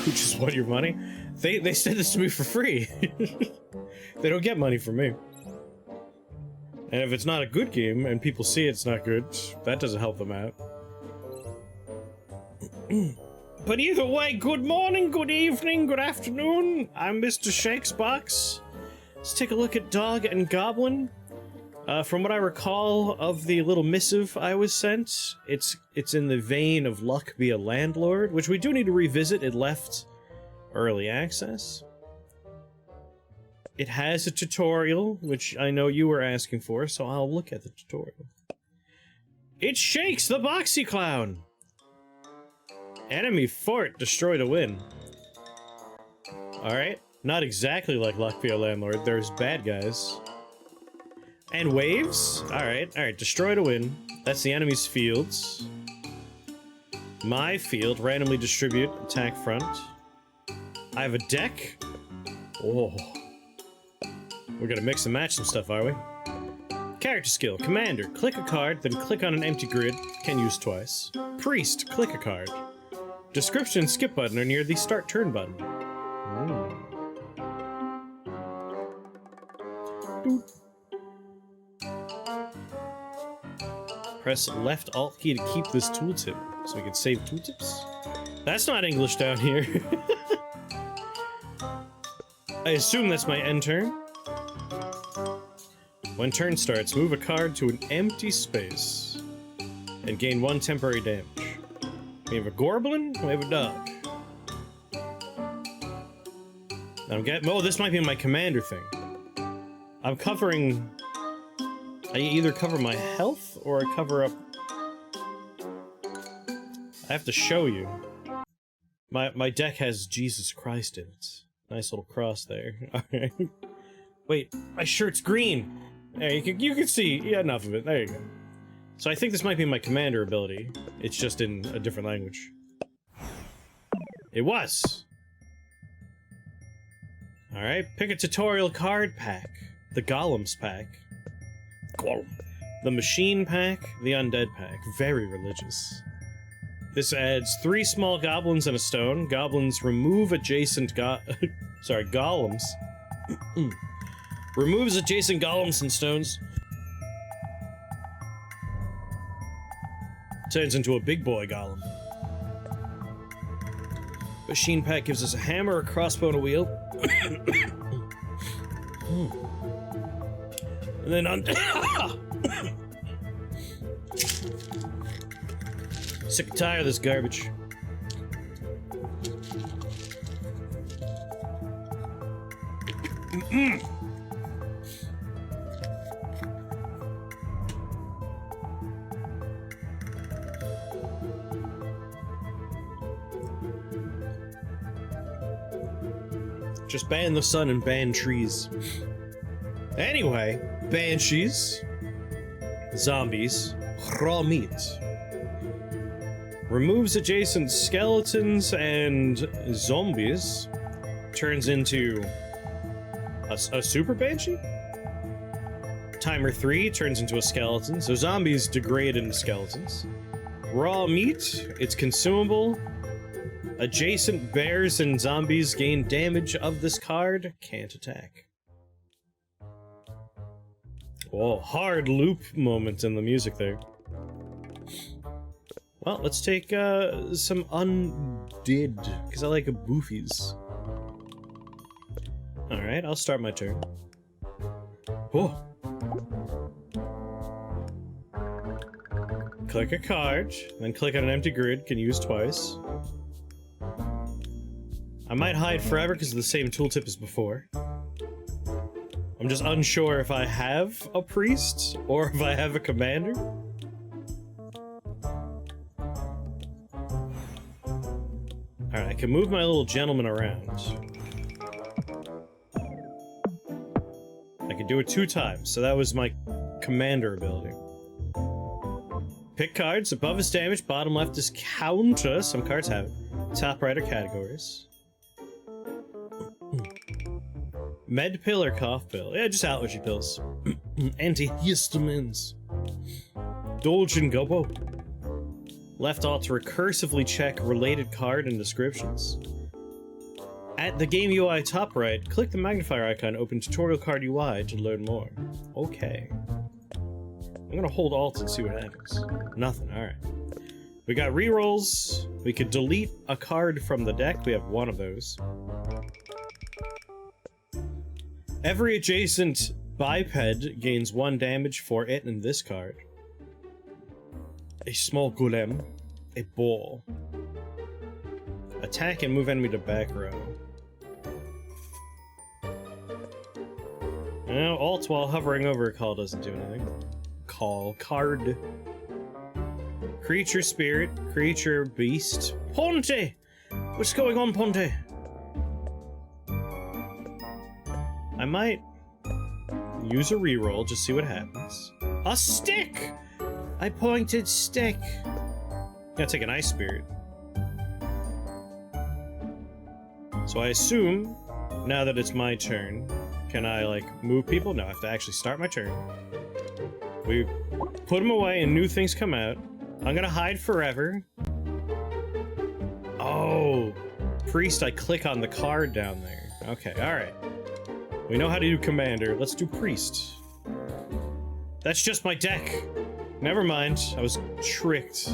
who just want your money. They said this to me for free. They don't get money from me. And if it's not a good game and people see it's not good, that doesn't help them out. But either way, good morning, good evening, good afternoon. I'm Mr. Shakesbox. Let's take a look at Dog and Goblin. From what I recall of the little missive I was sent, it's in the vein of Luck Be a Landlord, which we do need to revisit. It left early access. It has a tutorial, which I know you were asking for, so I'll look at the tutorial. It shakes the boxy clown! Enemy fort, destroy to win. Alright, not exactly like Luck Be a Landlord, there's bad guys. And waves? Alright, destroy to win. That's the enemy's fields. My field, randomly distribute, attack front. I have a deck? Oh. We're gonna mix and match some stuff, are we? Character skill, Commander, click a card, then click on an empty grid, can use twice. Priest, click a card. Description and skip button are near the start turn button. Press left alt key to keep this tooltip, so we can save tooltips? That's not English down here. I assume that's my end turn. When turn starts, move a card to an empty space and gain 1 temporary damage. We have a Goblin, we have a dog. I'm getting— oh, this might be my commander thing. I'm covering— I either cover my health or I cover up— I have to show you. My deck has Jesus Christ in it. Nice little cross there. Alright. Wait, my shirt's green! There, you can see. Yeah, enough of it. There you go. So I think this might be my commander ability. It's just in a different language. It was! Alright, pick a tutorial card pack. The Golems pack. Golem. The Machine pack. The Undead pack. Very religious. This adds 3 small goblins and a stone. Goblins remove adjacent golems. Removes adjacent golems and stones. Turns into a big boy golem. Machine pack gives us a hammer, a crossbow, and a wheel. And then sick and tired of this garbage. Just ban the sun and ban trees. Anyway, banshees, zombies, raw meat. Removes adjacent skeletons and zombies. Turns into a super banshee? Timer 3 turns into a skeleton, so zombies degrade into skeletons. Raw meat, it's consumable. Adjacent bears and zombies gain damage of this card, can't attack. Oh, hard loop moment in the music there. Well, let's take some undead, because I like boofies. Alright, I'll start my turn. Oh! Click a card, then click on an empty grid, can use twice. I might hide forever because of the same tooltip as before. I'm just unsure if I have a priest or if I have a commander. Alright, I can move my little gentleman around. I can do it 2 times, so that was my commander ability. Pick cards, above is damage, bottom left is counter, some cards have it. Top right are categories. Med pill or cough pill? Yeah, just allergy pills. Antihistamines. Doblin Gobbo. Left alt to recursively check related card and descriptions. At the game UI top right, click the magnifier icon, open tutorial card UI to learn more. Okay. I'm gonna hold Alt and see what happens. Nothing, alright. We got rerolls. We could delete a card from the deck. We have one of those. Every adjacent biped gains 1 damage for it and this card. A small golem. A ball. Attack and move enemy to back row. No, Alt while hovering over a call doesn't do anything. Call card. Creature spirit, creature beast. Ponte! What's going on, Ponte? I might use a reroll, just see what happens. A stick! I pointed stick. Gotta take an ice spirit. So I assume, now that it's my turn, can I, like, move people? No, I have to actually start my turn. We put them away and new things come out. I'm gonna hide forever. Oh, priest, I click on the card down there. Okay, alright. We know how to do commander. Let's do priest. That's just my deck. Never mind, I was tricked.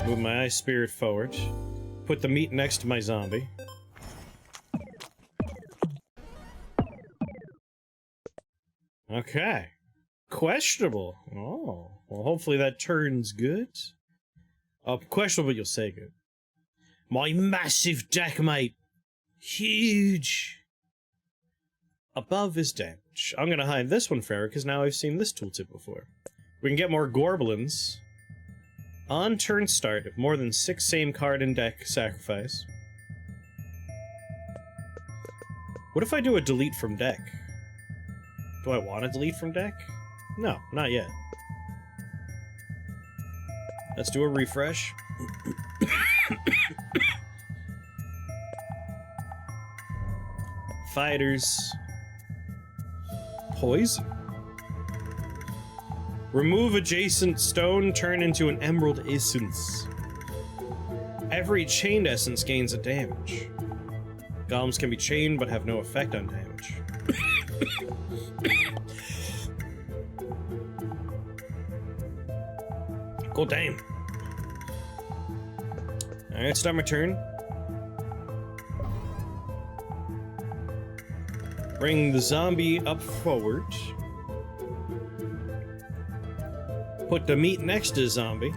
Move my ice spirit forward. Put the meat next to my zombie. Okay. Questionable. Oh. Well, hopefully that turns good. Questionable, you'll say good. My massive deck, mate. Huge. Above is damage. I'm gonna hide this one forever, because now I've seen this tooltip before. We can get more Goblins. On turn start, if more than 6 same card in deck, sacrifice. What if I do a delete from deck? Do I want to delete from deck? No, not yet. Let's do a refresh. Fighters. Poison. Remove adjacent stone, turn into an emerald essence. Every chained essence gains a damage. Golems can be chained but have no effect on damage. Cool, damn. Alright, start my turn. Bring the zombie up forward. Put the meat next to the zombie.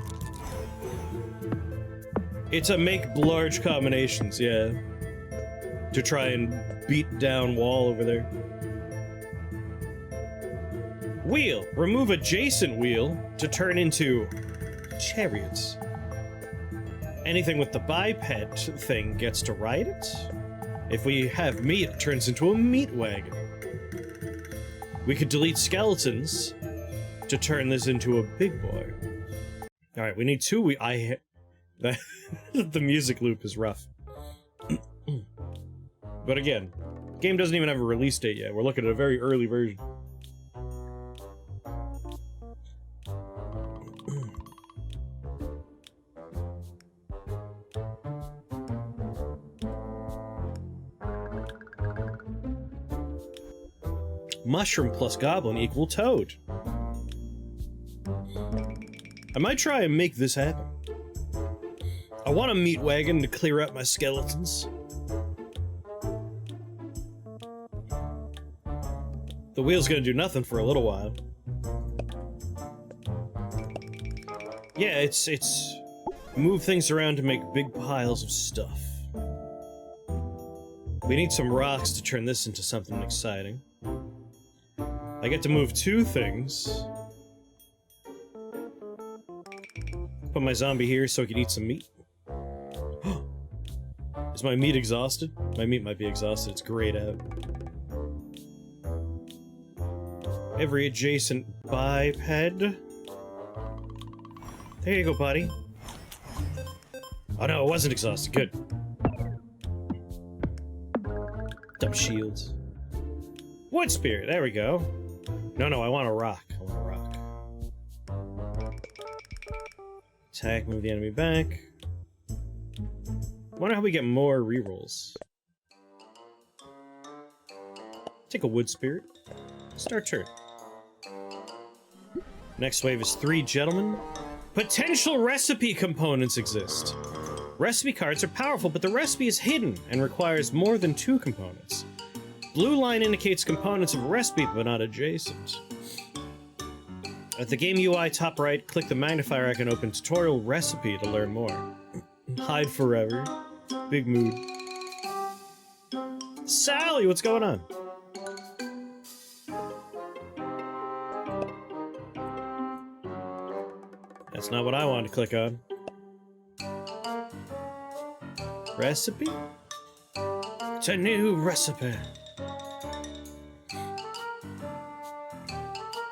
It's a make large combinations, yeah. To try and beat down wall over there. Wheel. Remove adjacent wheel to turn into chariots. Anything with the biped thing gets to ride it. If we have meat, it turns into a meat wagon. We could delete skeletons to turn this into a big boy. Alright, we need 2. The music loop is rough. But again, game doesn't even have a release date yet. We're looking at a very early version. Mushroom plus goblin equal toad. I might try and make this happen. I want a meat wagon to clear up my skeletons. The wheel's gonna do nothing for a little while. Yeah, it's move things around to make big piles of stuff. We need some rocks to turn this into something exciting. I get to move 2 things. Put my zombie here so he can eat some meat. Is my meat exhausted? My meat might be exhausted, it's grayed out. Every adjacent biped. There you go, buddy. Oh no, it wasn't exhausted, good. Dumb shields. Wood spirit, there we go. No, I want a rock. I want a rock. Attack, move the enemy back. Wonder how we get more rerolls. Take a wood spirit. Start turn. Next wave is 3 gentlemen. Potential recipe components exist. Recipe cards are powerful, but the recipe is hidden and requires more than 2 components. Blue line indicates components of a recipe, but not adjacent. At the game UI top right, click the magnifier icon, open tutorial recipe to learn more. Hide forever. Big mood. Sally, what's going on? That's not what I wanted to click on. Recipe? It's a new recipe.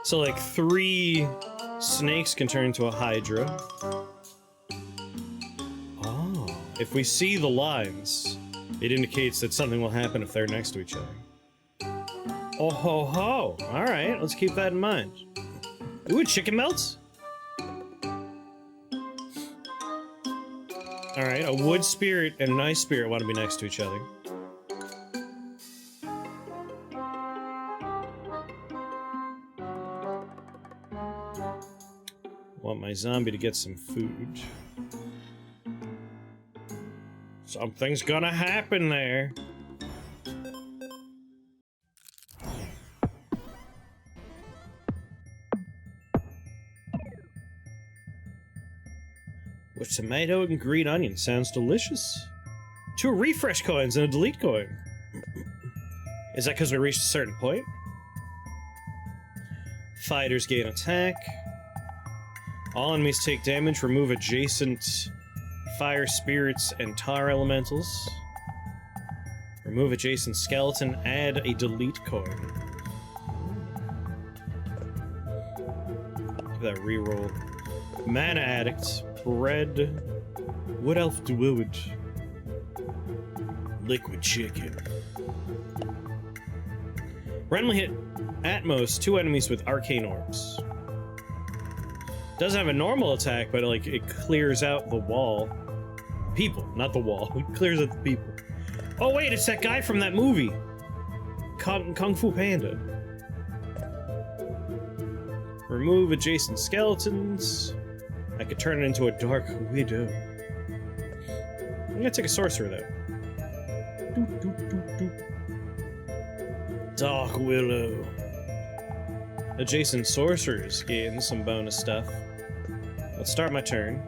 So like 3 snakes can turn into a hydra. Oh, if we see the lines, it indicates that something will happen if they're next to each other. Oh ho ho! Alright, let's keep that in mind. Ooh, chicken melts? Alright, a wood spirit and an ice spirit want to be next to each other. Want my zombie to get some food. Something's gonna happen there. With tomato and green onion, sounds delicious. 2 refresh coins and a delete coin. Is that because we reached a certain point? Fighters gain attack. All enemies take damage, remove adjacent fire spirits and tar elementals. Remove adjacent skeleton, add a delete coin. Give that reroll. Mana addict, bread, wood elf druid, liquid chicken. Randomly hit at most 2 enemies with arcane orbs. Doesn't have a normal attack, but like it clears out the wall. People, not the wall. It clears out the people. Oh wait, it's that guy from that movie, Kung Fu Panda. Remove adjacent skeletons. I could turn it into a dark widow. I'm gonna take a sorcerer though. Doop, doop, doop, doop. Dark willow. Adjacent sorcerers gain some bonus stuff. Let's start my turn.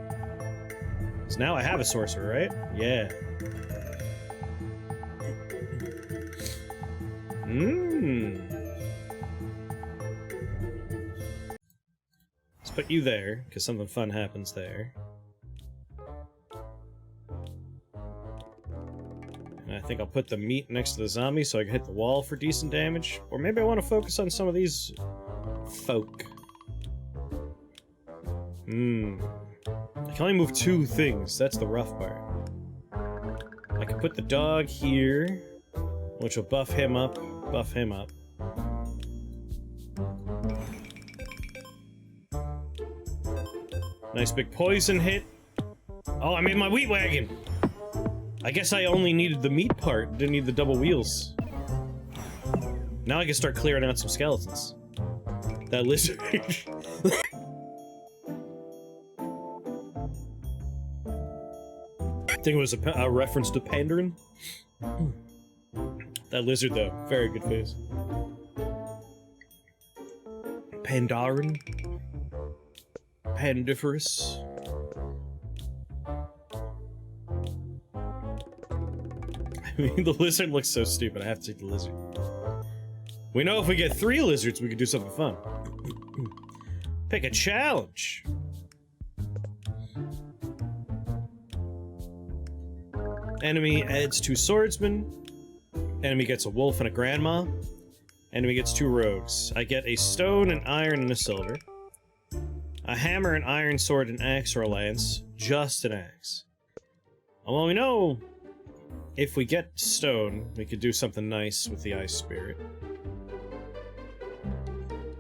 So now I have a sorcerer, right? Yeah. Let's put you there, because something fun happens there. And I think I'll put the meat next to the zombie so I can hit the wall for decent damage. Or maybe I want to focus on some of these folk. I can only move 2 things, that's the rough part. I can put the dog here, which will buff him up, buff him up. Nice big poison hit. Oh, I made my wheat wagon! I guess I only needed the meat part, didn't need the double wheels. Now I can start clearing out some skeletons. That lizard. I think it was a reference to Pandaren. That lizard, though, very good face. Pandaren. Pandiferous. I mean, the lizard looks so stupid, I have to take the lizard. We know if we get 3 lizards, we can do something fun. Pick a challenge. Enemy adds 2 swordsmen. Enemy gets a wolf and a grandma. Enemy gets 2 rogues. I get a stone, an iron, and a silver. A hammer, an iron sword, an axe, or a lance. Just an axe. Well, we know if we get stone, we could do something nice with the ice spirit.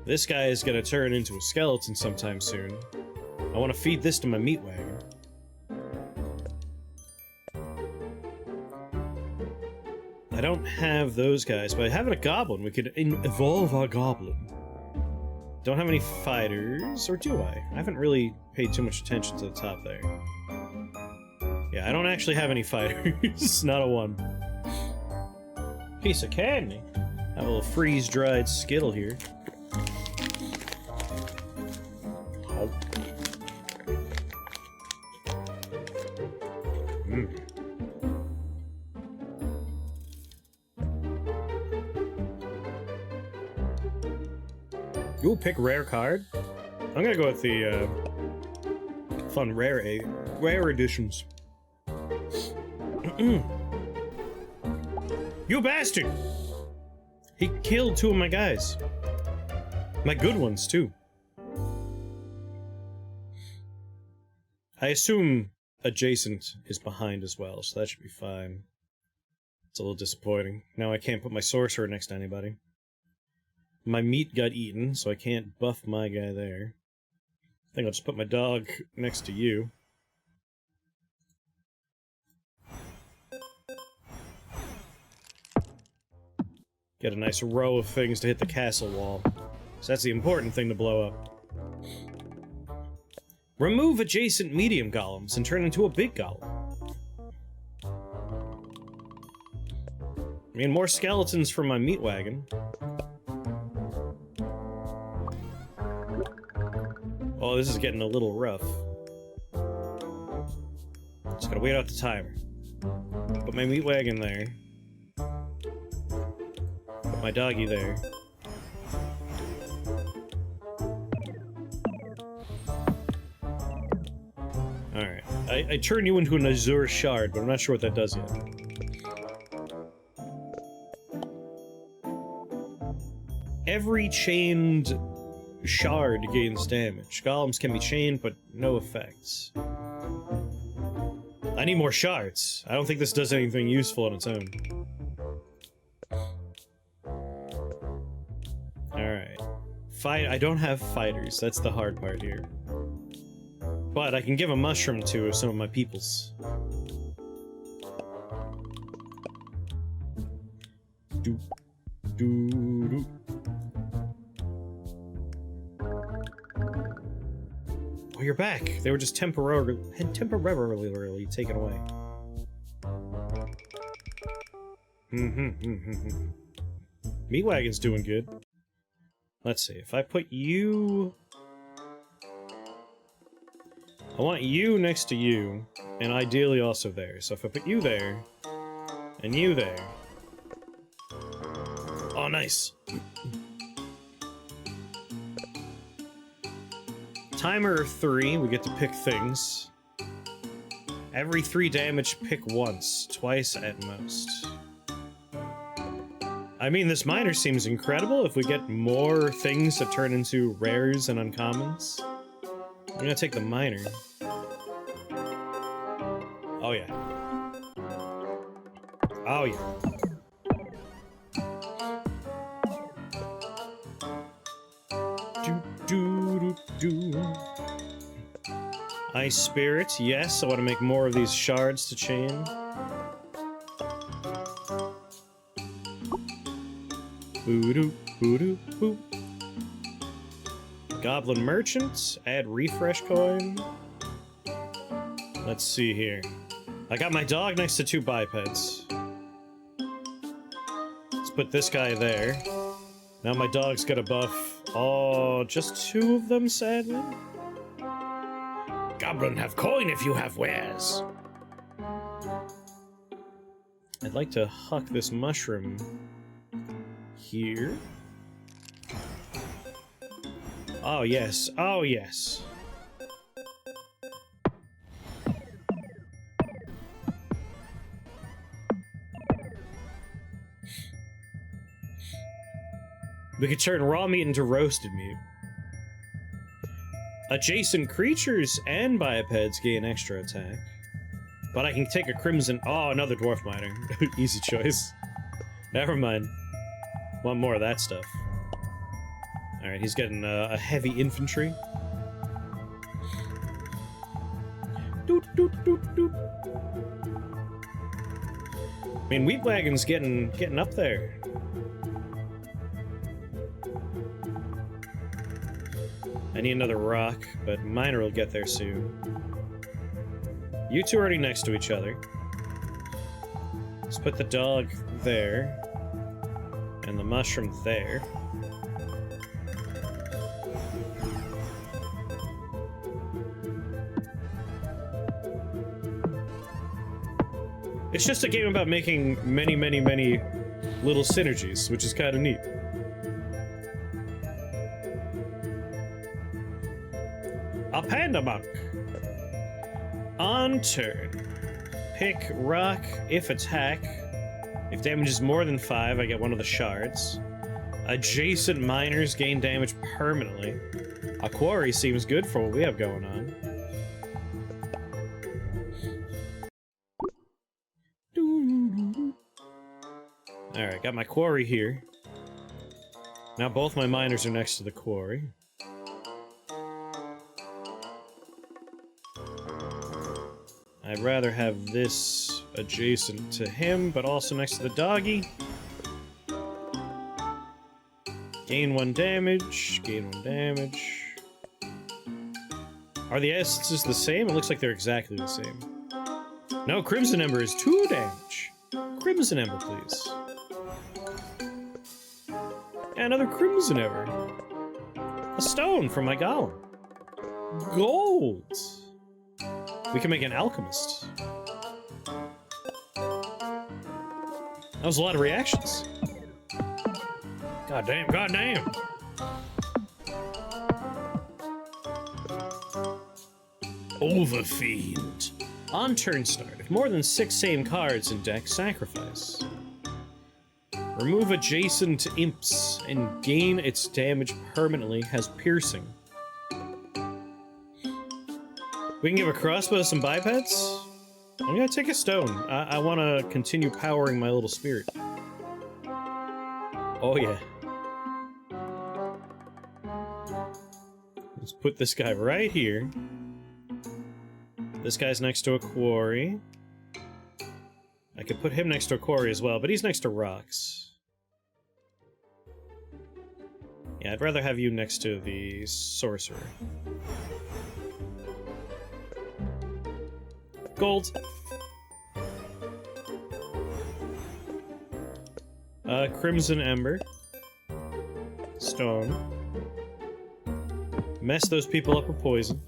This guy is gonna turn into a skeleton sometime soon. I want to feed this to my meat wagon. I don't have those guys, but having a goblin, we could evolve our goblin. Don't have any fighters, or do I? I haven't really paid too much attention to the top there. Yeah, I don't actually have any fighters. Not a one. Piece of candy. Have a little freeze-dried Skittle here. Oh. Ooh, pick rare card. I'm gonna go with the fun rare editions. You bastard! He killed two of my guys. My good ones, too. I assume adjacent is behind as well, so that should be fine. It's a little disappointing. Now I can't put my sorcerer next to anybody. My meat got eaten, so I can't buff my guy there. I think I'll just put my dog next to you. Get a nice row of things to hit the castle wall. So that's the important thing to blow up. Remove adjacent medium golems and turn into a big golem. I mean, more skeletons for my meat wagon. Oh, this is getting a little rough. Just gotta wait out the timer. Put my meat wagon there. Put my doggy there. Alright. I turn you into an azure shard, but I'm not sure what that does yet. Every chained shard gains damage. Golems can be chained, but no effects. I need more shards. I don't think this does anything useful on its own. Alright. I don't have fighters. That's the hard part here. But I can give a mushroom to some of my peoples. Do. Oh, you're back. They were just temporarily taken away. Meat wagon's doing good. Let's see. If I put you... I want you next to you, and ideally also there. So if I put you there, and you there... Oh, nice. Timer of 3, we get to pick things. Every 3 damage, pick once. Twice at most. I mean, this miner seems incredible. If we get more things that turn into rares and uncommons. I'm gonna take the miner. Oh yeah. Oh yeah. Ice Spirit, yes, I want to make more of these shards to chain. Boo-doo, boo-doo, boo. Goblin Merchant, add refresh coin. Let's see here. I got my dog next to 2 bipeds. Let's put this guy there. Now my dog's got a buff. Oh, just 2 of them, sadly? Goblin have coin if you have wares. I'd like to huck this mushroom here. Oh yes, oh yes. We could turn raw meat into roasted meat. Adjacent creatures and bipeds gain extra attack. But I can take a crimson... Oh, another dwarf miner. Easy choice. Never mind. Want more of that stuff. Alright, he's getting a heavy infantry. I mean, Wheat Wagon's getting up there. I need another rock, but Miner will get there soon. You two are already next to each other. Let's put the dog there. And the mushroom there. It's just a game about making many, many, many little synergies, which is kind of neat. A panda monk. On turn. Pick rock if attack. If damage is more than 5, I get one of the shards. Adjacent miners gain damage permanently. A quarry seems good for what we have going on. Alright, got my quarry here. Now both my miners are next to the quarry. I'd rather have this adjacent to him, but also next to the doggy. Gain 1 damage, gain 1 damage. Are the essences the same? It looks like they're exactly the same. No, Crimson Ember is 2 damage. Crimson Ember, please. And another Crimson Ember. A stone from my golem. Gold. We can make an alchemist. That was a lot of reactions. God damn, god damn. Overfiend. On turn start, if more than 6 same cards in deck, sacrifice. Remove adjacent imps and gain its damage permanently, has piercing. We can give a crossbow some bipeds? I'm gonna take a stone. I want to continue powering my little spirit. Oh yeah. Let's put this guy right here. This guy's next to a quarry. I could put him next to a quarry as well, but he's next to rocks. Yeah, I'd rather have you next to the sorcerer. Gold. Crimson Ember. Stone. Mess those people up with poison.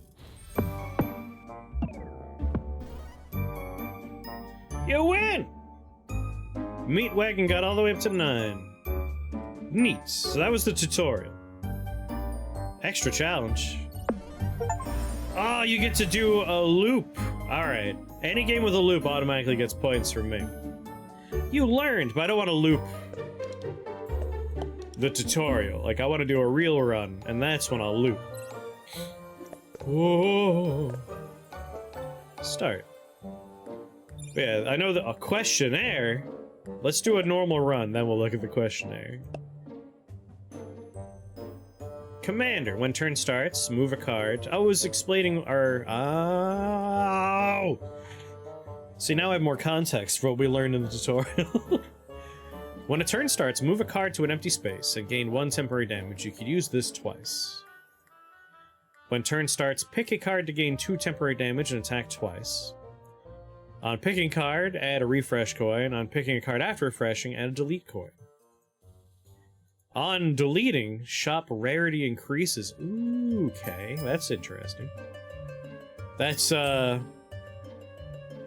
You win! Meat Wagon got all the way up to 9. Neat. So that was the tutorial. Extra challenge. Oh, you get to do a loop. Alright. Any game with a loop automatically gets points from me. You learned, but I don't want to loop the tutorial. Like, I want to do a real run, and that's when I'll loop. Whoa. Start. Yeah, I know a questionnaire. Let's do a normal run, then we'll look at the questionnaire. Commander, when turn starts, move a card. I was explaining our... Oh! See, now I have more context for what we learned in the tutorial. When a turn starts, move a card to an empty space and gain 1 temporary damage. You could use this twice. When turn starts, pick a card to gain 2 temporary damage and attack twice. On picking card, add a refresh coin. On picking a card after refreshing, add a delete coin. On deleting, shop rarity increases. Ooh, okay, that's interesting. That's,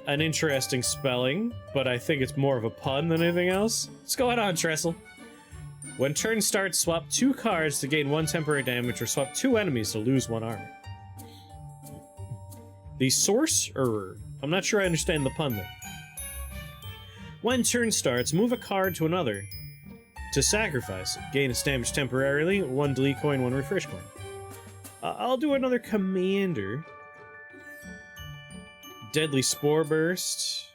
an interesting spelling, but I think it's more of a pun than anything else. What's going on, Trestle? When turn starts, swap 2 cards to gain 1 temporary damage, or swap 2 enemies to lose 1 armor. The sorcerer. I'm not sure I understand the pun there. When turn starts, move a card to another to sacrifice it. Gain its damage temporarily, 1 delete coin, 1 refresh coin. I'll do another commander. Deadly Spore Burst.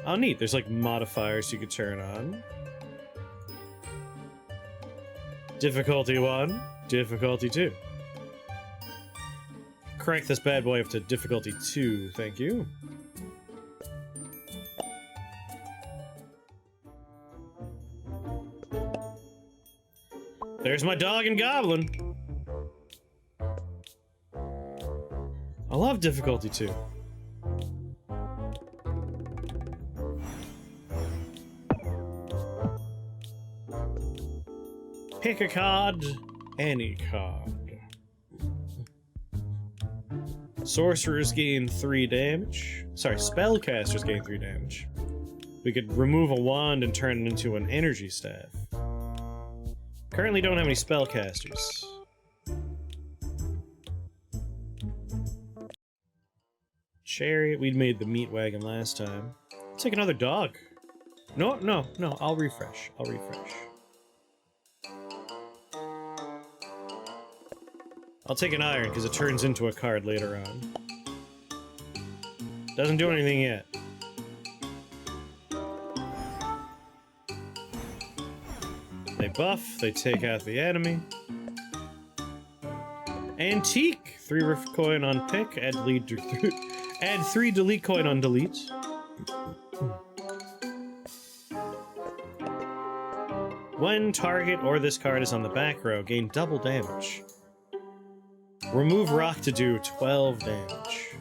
Oh, neat. There's, like, modifiers you could turn on. Difficulty 1, difficulty 2. crank this bad boy up to difficulty 2, thank you. There's my dog and Goblin. I love difficulty 2. Pick a card, any card. Sorcerers gain 3 damage. Sorry, spellcasters gain 3 damage. We could remove a wand and turn it into an energy staff. Currently don't have any spellcasters. Chariot, we'd made the meat wagon last time. Take another dog. No, I'll refresh. I'll take an iron, because it turns into a card later on. Doesn't do anything yet. They buff, they take out the enemy. Antique! 3 riff coin on pick, add 3 delete coin on delete. When target or this card is on the back row, gain double damage. Remove rock to do 12 damage.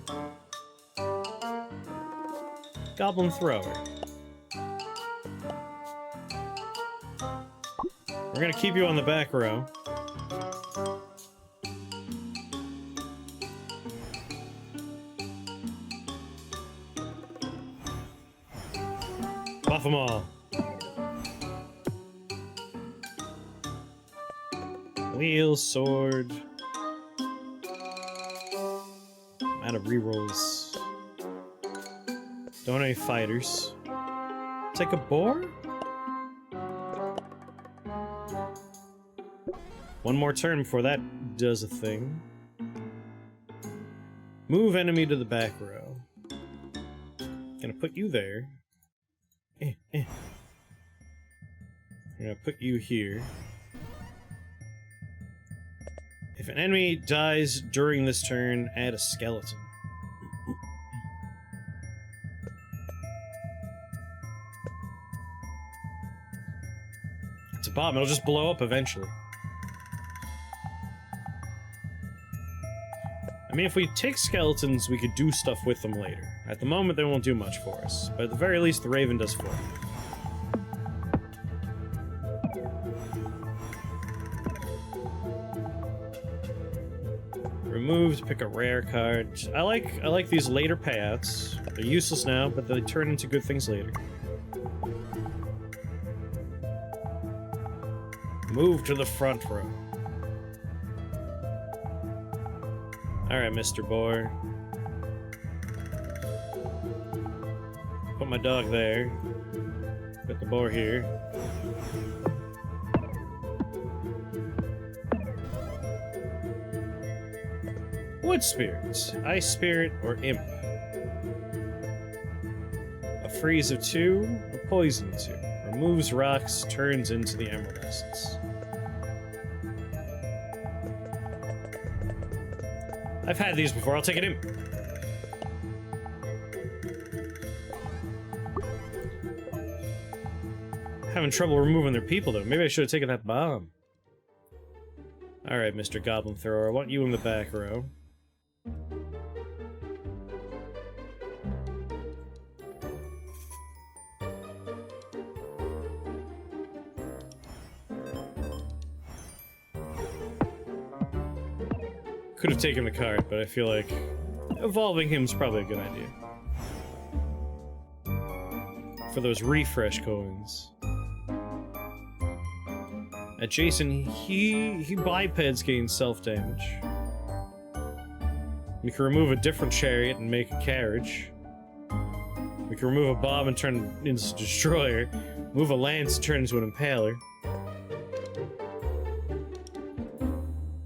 Goblin thrower. We're gonna keep you on the back row. Buff them all. Wheel, sword. Out of rerolls. Don't have any fighters. Take a boar? One more turn before that does a thing. Move enemy to the back row. Gonna put you there. I'm gonna put you here. If an enemy dies during this turn, add a skeleton. It's a bomb, it'll just blow up eventually. I mean, if we take skeletons, we could do stuff with them later. At the moment, they won't do much for us, but at the very least, the Raven does for us. Removed, pick a rare card. I like these later payouts. They're useless now, but they turn into good things later. Move to the front row. Alright, Mr. Boar. Put my dog there. Put the boar here. Wood spirits, ice spirit, or imp. A freeze of 2, a poison of 2. Removes rocks, turns into the emerald essence. I've had these before, I'll take an imp. Having trouble removing their people though. Maybe I should have taken that bomb. Alright, Mr. Goblin Thrower, I want you in the back row. Could have taken the card, but I feel like evolving him is probably a good idea. For those refresh coins. Adjacent, he bipeds gain self-damage. We can remove a different chariot and make a carriage. We can remove a bomb and turn it into a destroyer. Move a lance and turn it into an impaler.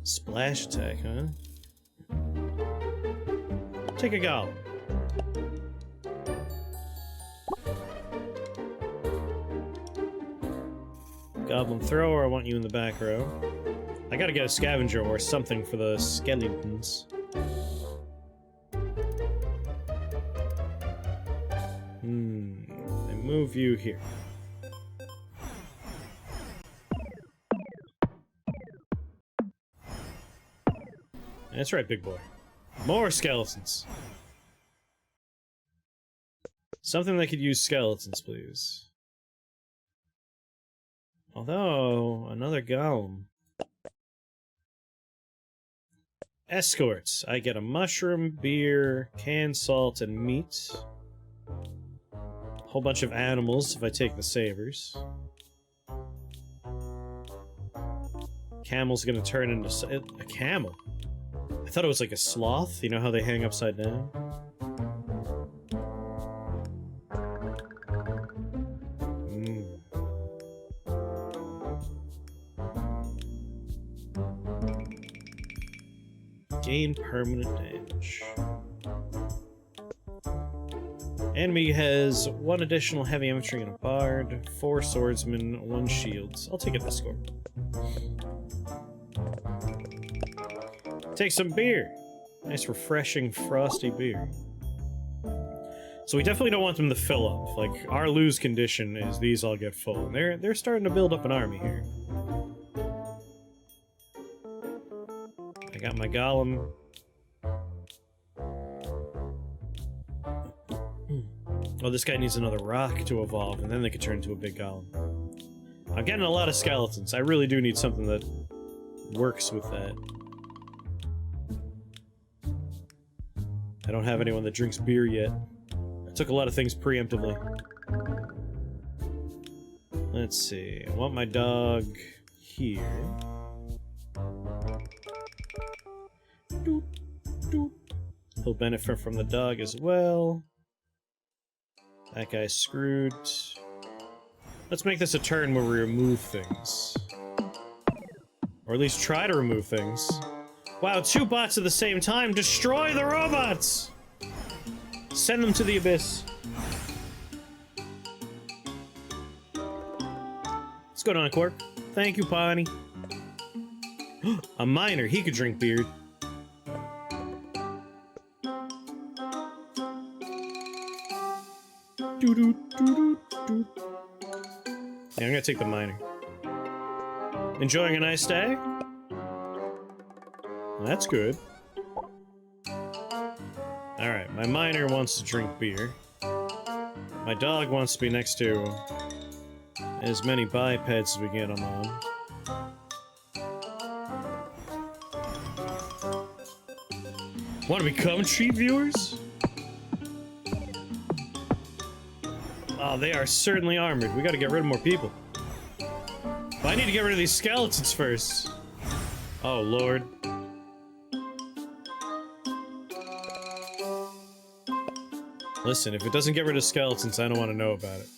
Splash attack, huh? Take a goblin. Goblin thrower, I want you in the back row. I gotta get a scavenger or something for the skeletons. move you here. That's right, big boy. More skeletons. Something that could use skeletons, please. Although, another golem. Escorts. I get a mushroom, beer, canned salt, and meat. A whole bunch of animals if I take the savers. Camel's gonna turn into a camel. I thought it was like a sloth. You know how they hang upside down? Gain permanent damage. Enemy has 1 additional heavy infantry and a bard, 4 swordsmen, 1 shields. I'll take an escort. Take some beer. Nice refreshing frosty beer. So we definitely don't want them to fill up. Like, our lose condition is these all get full. And they're starting to build up an army here. I got my golem. Oh, this guy needs another rock to evolve, and then they could turn into a big golem. I'm getting a lot of skeletons. I really do need something that works with that. I don't have anyone that drinks beer yet. I took a lot of things preemptively. Let's see. I want my dog here. Doop, doop. He'll benefit from the dog as well. That guy's screwed. Let's make this a turn where we remove things. Or at least try to remove things. Wow, 2 bots at the same time! Destroy the robots! Send them to the abyss. What's going on, Quark? Thank you, Pawnee. A miner, he could drink beer. Yeah, I'm gonna take the miner. Enjoying a nice day? Well, that's good. Alright, my miner wants to drink beer. My dog wants to be next to as many bipeds as we get him on. Want to become treat viewers? Oh, they are certainly armored. We gotta get rid of more people. But I need to get rid of these skeletons first. Oh, Lord. Listen, if it doesn't get rid of skeletons, I don't want to know about it.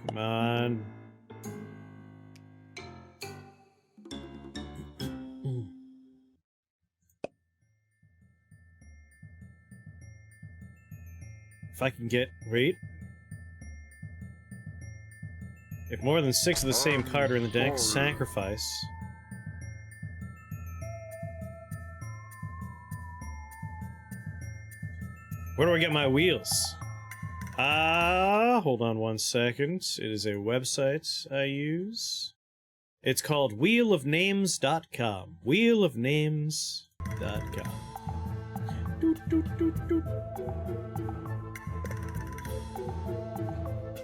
Come on. If I can get... wait. If more than 6 of the same card are in the deck, sacrifice. Where do I get my wheels? Hold on 1 second. It is a website I use. It's called wheelofnames.com. Wheelofnames.com. Doot, doot, doot, doot.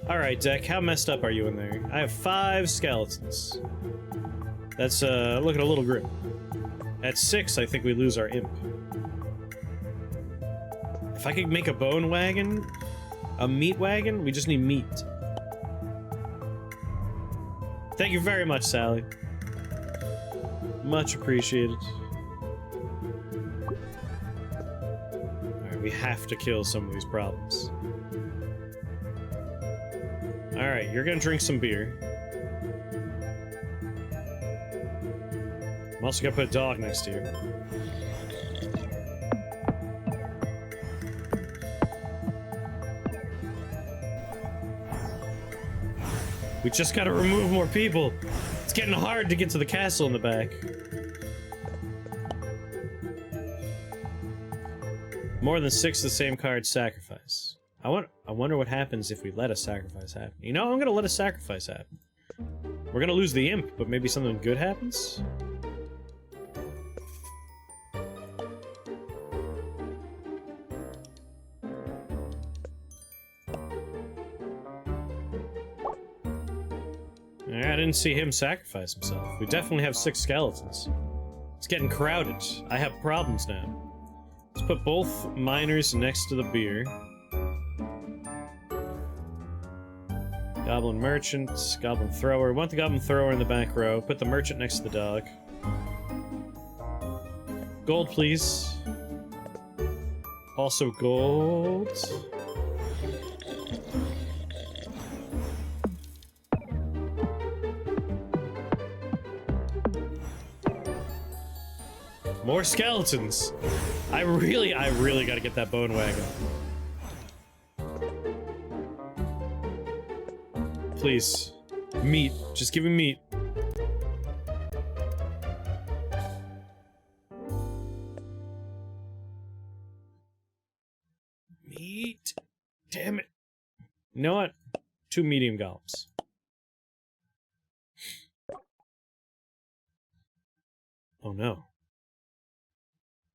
Alright, deck, how messed up are you in there? I have 5 skeletons. That's, look at a little grip. At 6, I think we lose our imp. If I could make a bone wagon, a meat wagon, we just need meat. Thank you very much, Sally. Much appreciated. Alright, we have to kill some of these problems. Alright, you're gonna drink some beer. I'm also gonna put a dog next to you. We just gotta remove more people. It's getting hard to get to the castle in the back. More than 6 of the same card sacrifice. I wonder what happens if we let a sacrifice happen. You know, I'm gonna let a sacrifice happen. We're gonna lose the imp, but maybe something good happens? I didn't see him sacrifice himself. We definitely have 6 skeletons. It's getting crowded. I have problems now. Let's put both miners next to the beer. Goblin merchant, goblin thrower. Want the goblin thrower in the back row. Put the merchant next to the dog. Gold, please. Also gold. More skeletons! I really gotta get that bone wagon. Please. Meat. Just give me meat. Meat. Damn it. You know what? 2 medium golems. Oh no.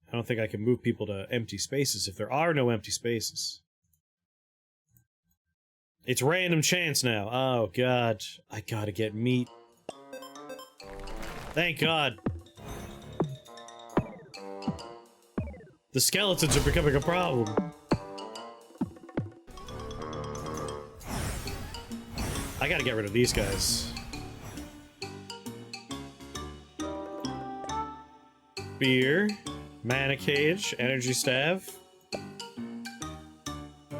I don't think I can move people to empty spaces if there are no empty spaces. It's random chance now. Oh god. I gotta get meat. Thank god. The skeletons are becoming a problem. I gotta get rid of these guys. Beer. Mana cage, energy staff,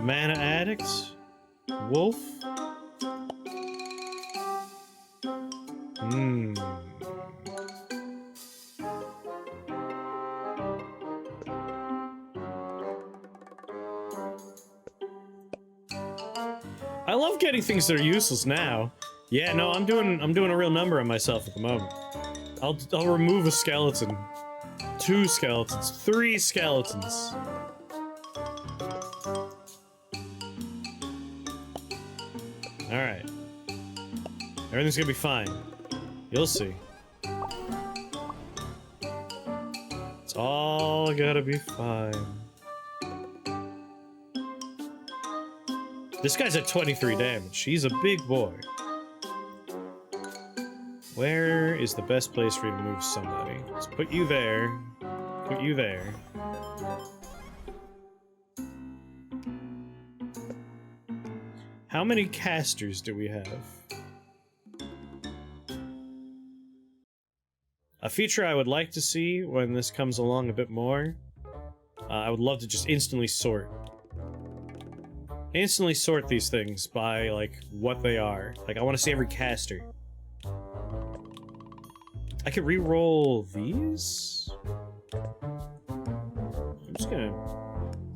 mana addict, wolf. I love getting things that are useless now. Yeah, no, I'm doing a real number on myself at the moment. I'll remove a skeleton. 2 skeletons. 3 skeletons. Alright. Everything's gonna be fine. You'll see. It's all gonna be fine. This guy's at 23 damage. He's a big boy. Where is the best place for you to move somebody? Let's put you there. Put you there. How many casters do we have? A feature I would like to see when this comes along a bit more, I would love to just instantly sort. Instantly sort these things by, like, what they are. Like, I want to see every caster. I could re-roll these? I'm just gonna...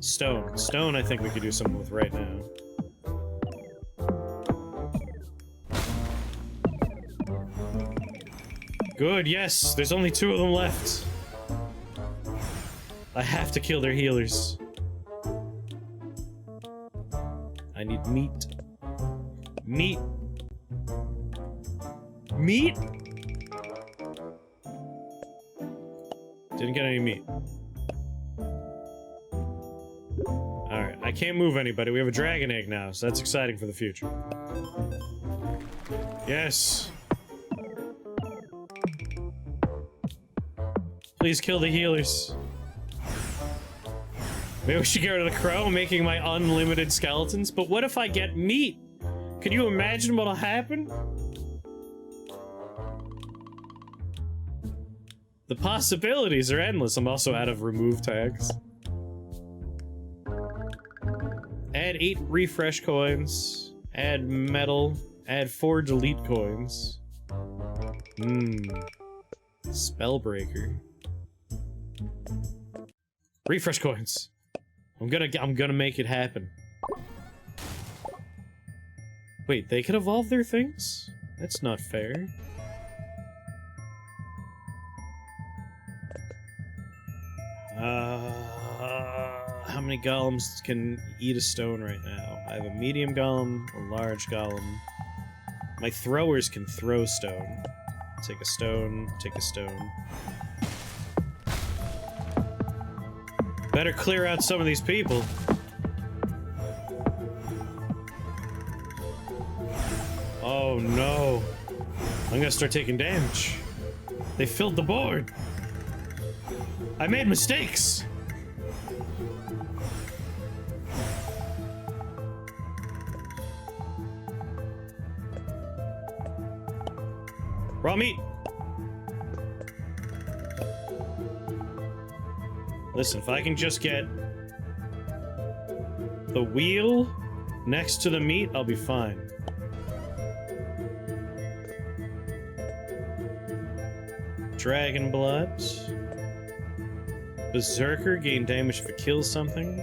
Stone. Stone I think we could do something with right now. Good, yes! There's only 2 of them left. I have to kill their healers. I need meat. Meat! Meat?! Didn't get any meat. Alright, I can't move anybody. We have a dragon egg now, so that's exciting for the future. Yes! Please kill the healers. Maybe we should get rid of the crow, making my unlimited skeletons. But what if I get meat? Can you imagine what'll happen? The possibilities are endless. I'm also out of remove tags. Add 8 refresh coins. Add metal. Add 4 delete coins. Spellbreaker. Refresh coins. I'm gonna make it happen. Wait, they can evolve their things? That's not fair. How many golems can eat a stone right now? I have a medium golem, a large golem. My throwers can throw stone. Take a stone, take a stone. Better clear out some of these people. Oh no. I'm gonna start taking damage. They filled the board. I made mistakes. Raw meat. Listen, if I can just get the wheel next to the meat, I'll be fine. Dragon blood. Berserker, gain damage if it kills something.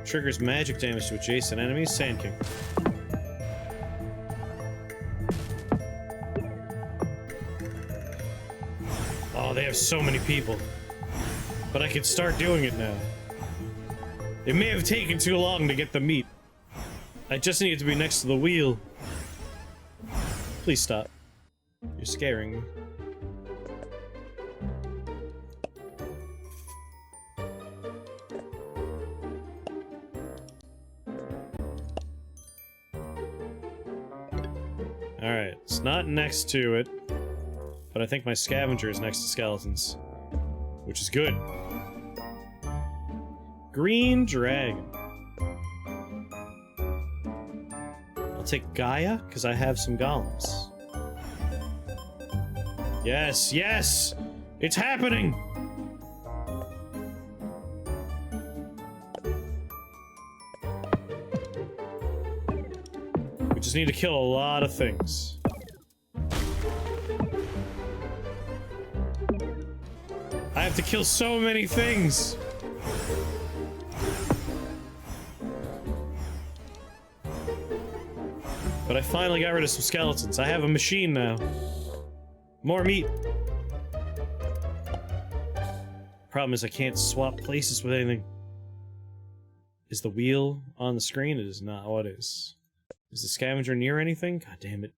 Triggers magic damage to adjacent enemies. Sand King. Oh, they have so many people. But I could start doing it now. It may have taken too long to get the meat. I just need it to be next to the wheel. Please stop. You're scaring me. Alright, it's not next to it, but I think my scavenger is next to skeletons, which is good. Green dragon. I'll take Gaia, because I have some golems. Yes, yes! It's happening! We just need to kill a lot of things. I have to kill so many things! But I finally got rid of some skeletons. I have a machine now. More meat. Problem is I can't swap places with anything. Is the wheel on the screen? It is not. What is? Is the scavenger near anything? God damn it.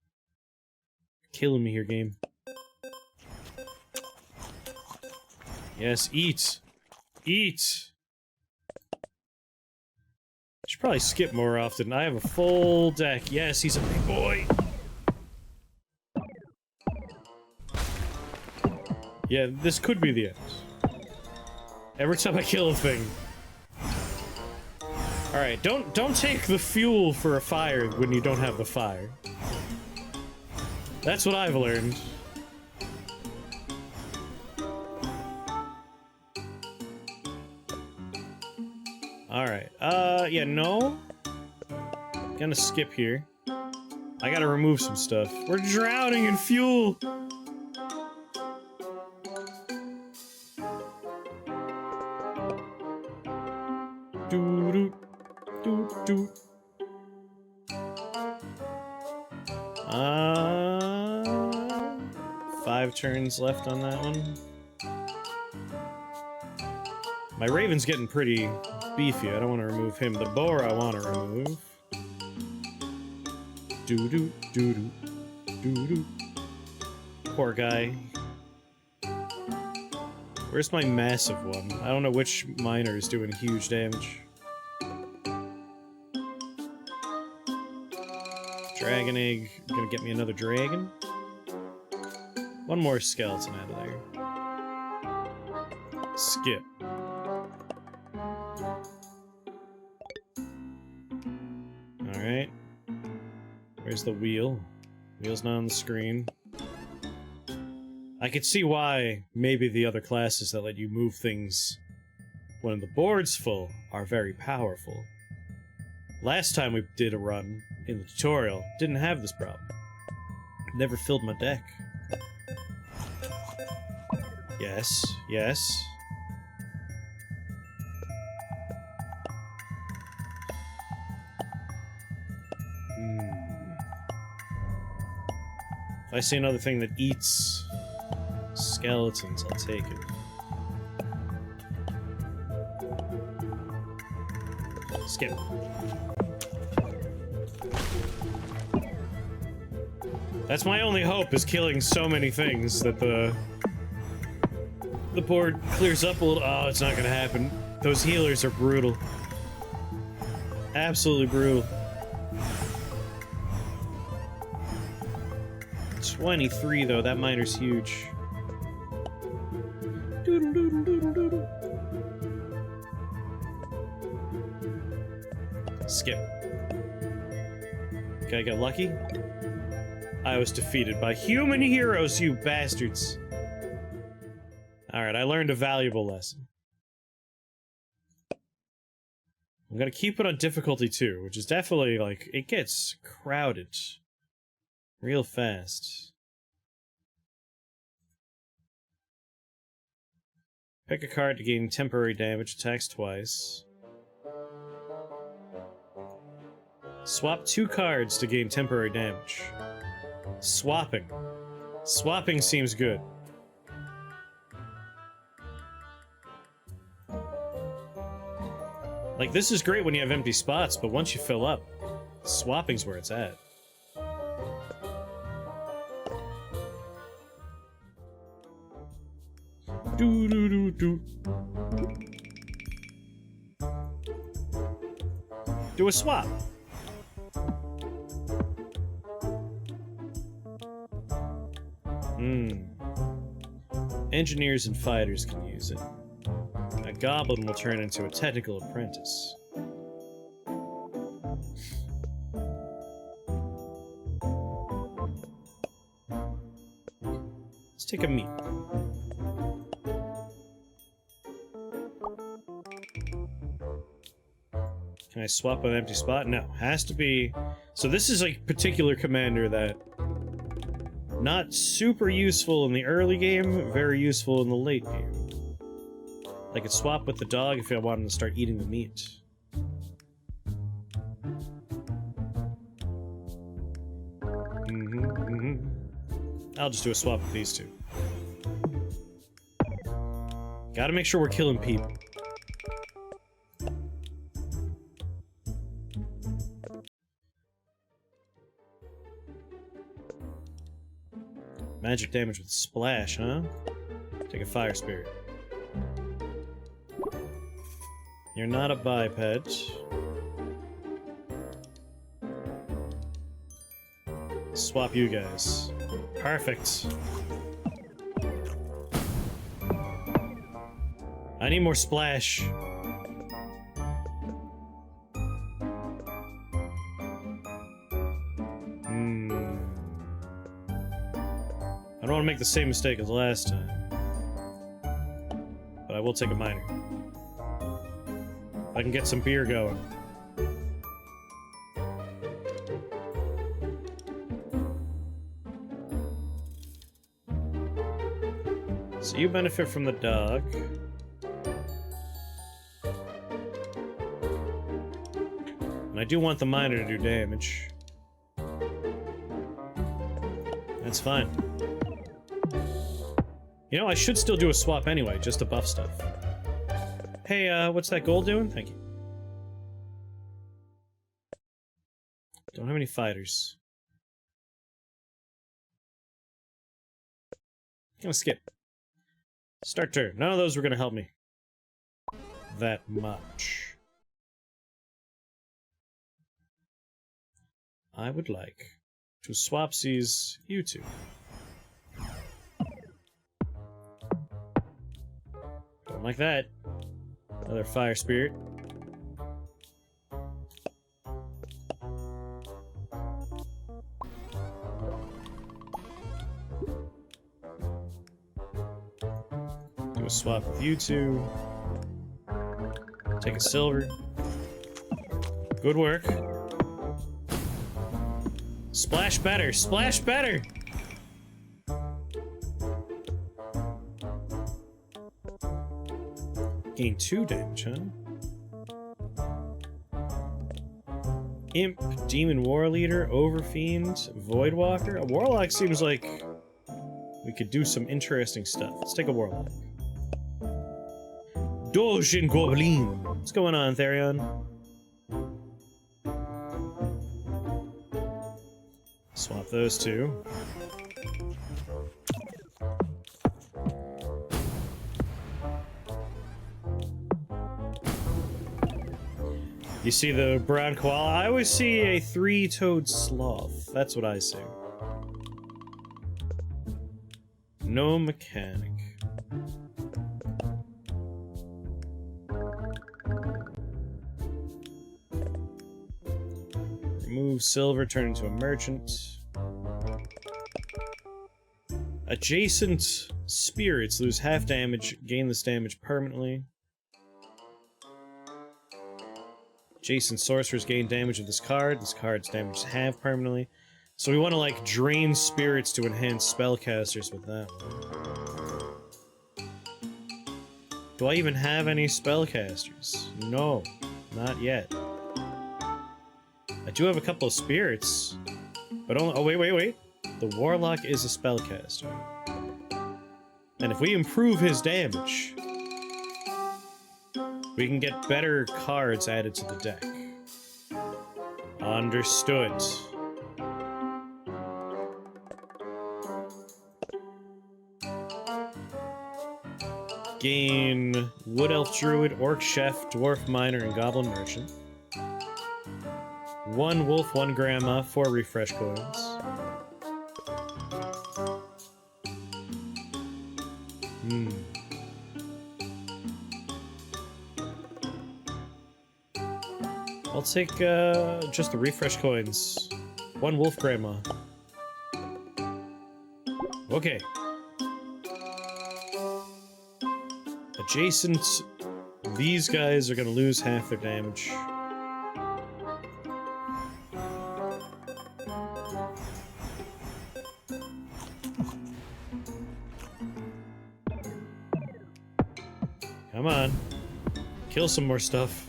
You're killing me here, game. Yes, eat! Eat! I should probably skip more often. I have a full deck. Yes, he's a big boy! Yeah, this could be the end. Every time I kill a thing. Alright, don't take the fuel for a fire when you don't have the fire. That's what I've learned. Alright, yeah, no. Gonna skip here. I gotta remove some stuff. We're drowning in fuel! Doo-doo, doo-doo. 5 turns left on that one. My Raven's getting pretty beefy. I don't want to remove him. The boar I want to remove. Doo-doo, doo-doo, doo-doo. Poor guy. Where's my massive one? I don't know which miner is doing huge damage. Dragon egg. Gonna get me another dragon. One more skeleton out of there. Skip. Alright. Where's the wheel? Wheel's not on the screen. I could see why maybe the other classes that let you move things when the board's full are very powerful. Last time we did a run in the tutorial, didn't have this problem. Never filled my deck. Yes, yes. If I see another thing that eats skeletons, I'll take it. Skip. That's my only hope, is killing so many things that the board clears up a little. Oh, it's not gonna happen. Those healers are brutal. Absolutely brutal. 23 though, that miner's huge. Doodle doodle doodle doodle. Skip. Okay, I got lucky. I was defeated by human heroes, you bastards. Alright, I learned a valuable lesson. I'm gonna keep it on difficulty 2, which is definitely, like, it gets crowded real fast. Pick a card to gain temporary damage, attacks twice. Swap 2 cards to gain temporary damage. Swapping. Swapping seems good. Like, this is great when you have empty spots, but once you fill up, swapping's where it's at. Do do do do. Do a swap. Engineers and fighters can use it. A goblin will turn into a technical apprentice. Let's take a meat. Can I swap an empty spot? No, has to be... So this is a particular commander that... Not super useful in the early game, very useful in the late game. I could swap with the dog if I wanted to start eating the meat. I'll just do a swap with these two. Gotta make sure we're killing people. Magic damage with splash, huh? Take a fire spirit. You're not a biped. Swap you guys. Perfect. I need more splash. I don't want to make the same mistake as last time. But I will take a miner. I can get some beer going. So you benefit from the dog. And I do want the miner to do damage. That's fine. You know, I should still do a swap anyway, just to buff stuff. Hey, what's that gold doing? Thank you. Don't have any fighters. I'm gonna skip. Start turn. None of those were gonna help me that much. I would like to swapsies you two. Don't like that. Another fire spirit. Do a swap with you two. Take a silver. Good work. Splash better! Splash better! Gain 2 damage, huh? Imp, Demon War Leader, Overfiend, Voidwalker. A Warlock seems like we could do some interesting stuff. Let's take a Warlock. Doblin Goblin. What's going on, Therion? Swap those two. You see the brown koala? I always see a three-toed sloth. That's what I see. No mechanic. Remove silver, turn into a merchant. Adjacent spirits lose half damage, gain this damage permanently. Adjacent sorcerers gain damage of this card. This card's damage is half permanently. So we want to, like, drain spirits to enhance spellcasters with that one. Do I even have any spellcasters? No, not yet. I do have a couple of spirits, but only— oh, wait. The Warlock is a spellcaster. And if we improve his damage, we can get better cards added to the deck. Understood. Gain Wood Elf Druid, Orc Chef, Dwarf Miner, and Goblin Merchant. 1 Wolf, 1 Grandma, 4 Refresh Coins. I'll take just the Refresh Coins. 1 Wolf Grandma. Okay. Adjacent, these guys are gonna lose half their damage. Come on. Kill some more stuff.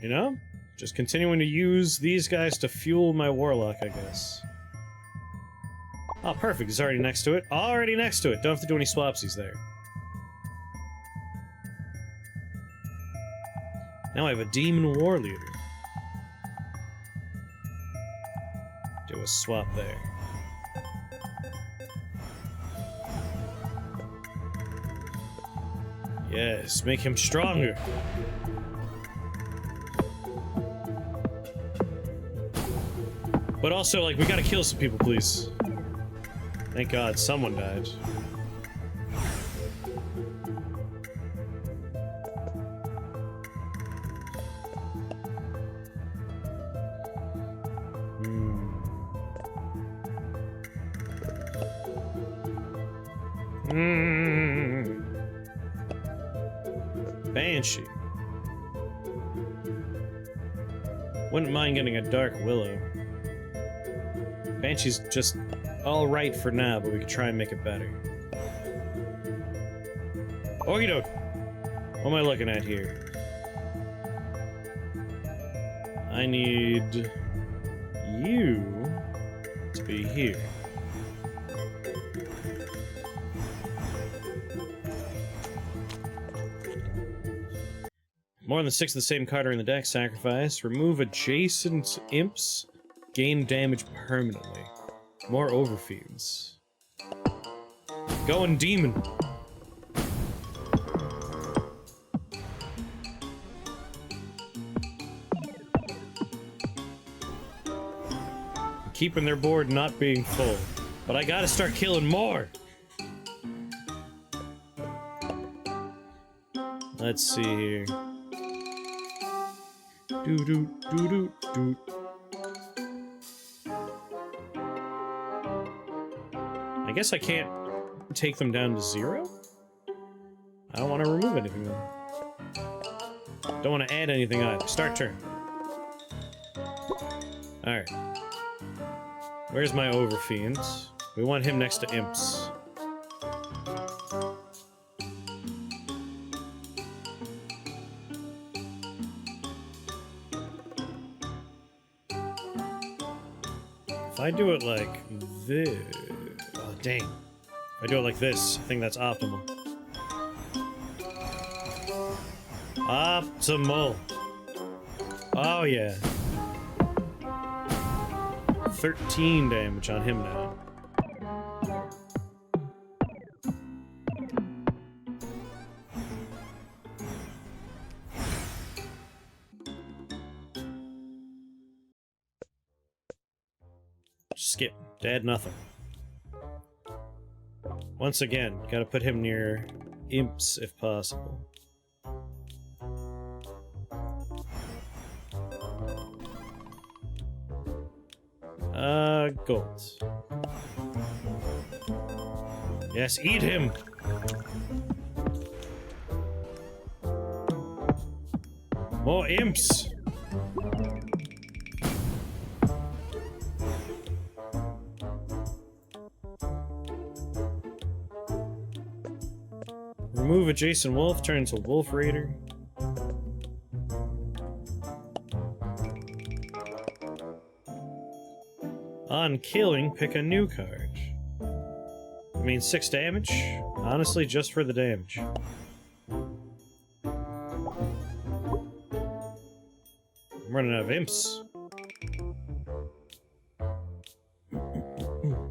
You know? Just continuing to use these guys to fuel my Warlock, I guess. Oh, perfect. He's already next to it. Already next to it. Don't have to do any swapsies there. Now I have a Demon War Leader. Do a swap there. Yes, make him stronger. But also, like, we gotta kill some people, please. Thank God, someone died. Banshee. Wouldn't mind getting a Dark Willow. Banshee's just alright for now, but we could try and make it better. Okie doke. What am I looking at here? I need you to be here. More than 6 of the same card are in the deck. Sacrifice. Remove adjacent imps. Gain damage permanently. More overfiends. Going demon. Keeping their board not being full. But I gotta start killing more! Let's see here. Do. I guess I can't take them down to 0? I don't want to remove anything then. Don't want to add anything either. Start turn. Alright. Where's my Overfiend? We want him next to Imps. If I do it like this... Oh, dang. If I do it like this, I think that's optimal. Optimal. Oh, yeah. 13 damage on him now. Skip. Dead nothing. Once again, gotta put him near imps if possible. Gold. Yes, eat him! More imps! Remove adjacent wolf, turn into wolf raider. On killing, pick a new card. I mean, 6 damage? Honestly, just for the damage. I'm running out of imps.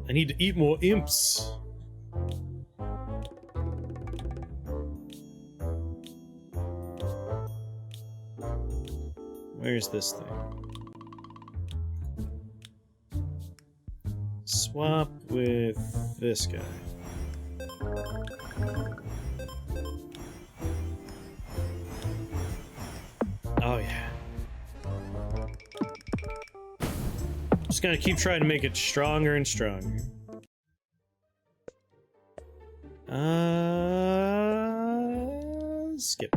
I need to eat more imps. Where's this thing? Swap with this guy. Oh yeah. Just gonna keep trying to make it stronger and stronger. Skip.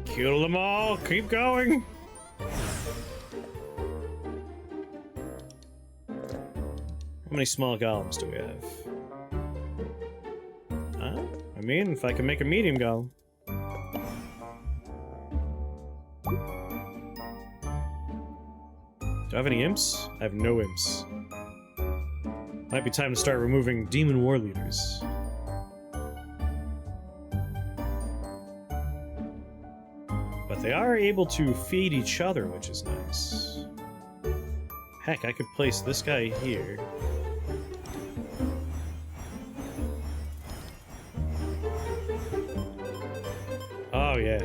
Kill them all, keep going! How many small golems do we have? I mean, if I can make a medium golem. Do I have any imps? I have no imps. Might be time to start removing demon war leaders. But they are able to feed each other, which is nice. Heck, I could place this guy here. Oh, yeah.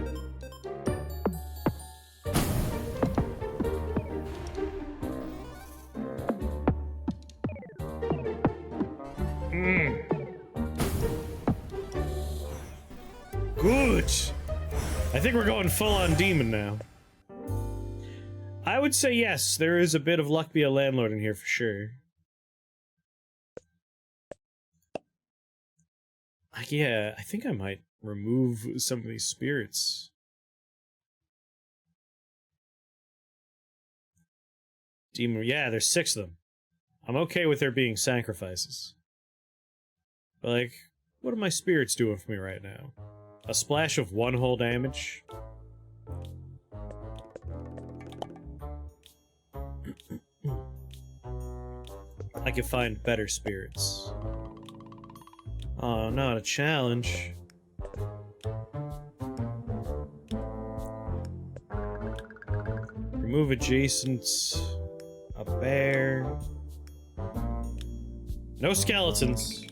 Good! I think we're going full-on demon now. I would say yes, there is a bit of luck be a landlord in here for sure. Yeah, I think I might remove some of these spirits. Demon, yeah, there's 6 of them. I'm okay with there being sacrifices. But like, what are my spirits doing for me right now? A splash of 1 whole damage? I could find better spirits. Oh, not a challenge. Remove adjacent. A bear. No skeletons.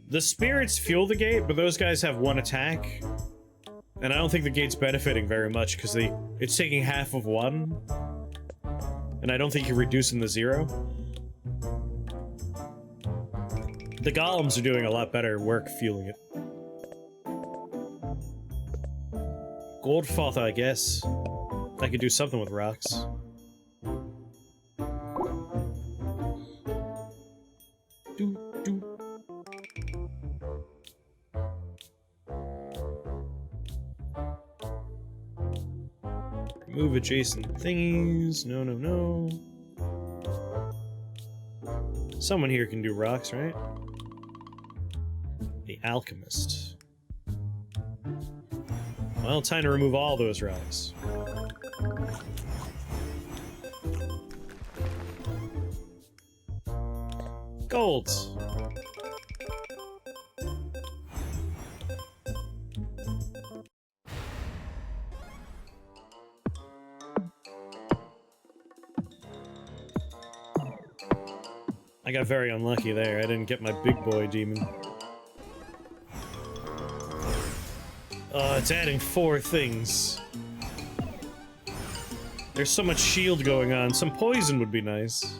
The spirits fuel the gate, but those guys have 1 attack. And I don't think the gate's benefiting very much, because it's taking half of 1. And I don't think you're reducing the 0. The golems are doing a lot better work fueling it. Goldfoth, I guess. I could do something with rocks. Remove adjacent thingies. No, no, no. Someone here can do rocks, right? The alchemist. Well, time to remove all those rocks. Gold. I got very unlucky there. I didn't get my big boy demon. It's adding 4 things. There's so much shield going on. Some poison would be nice.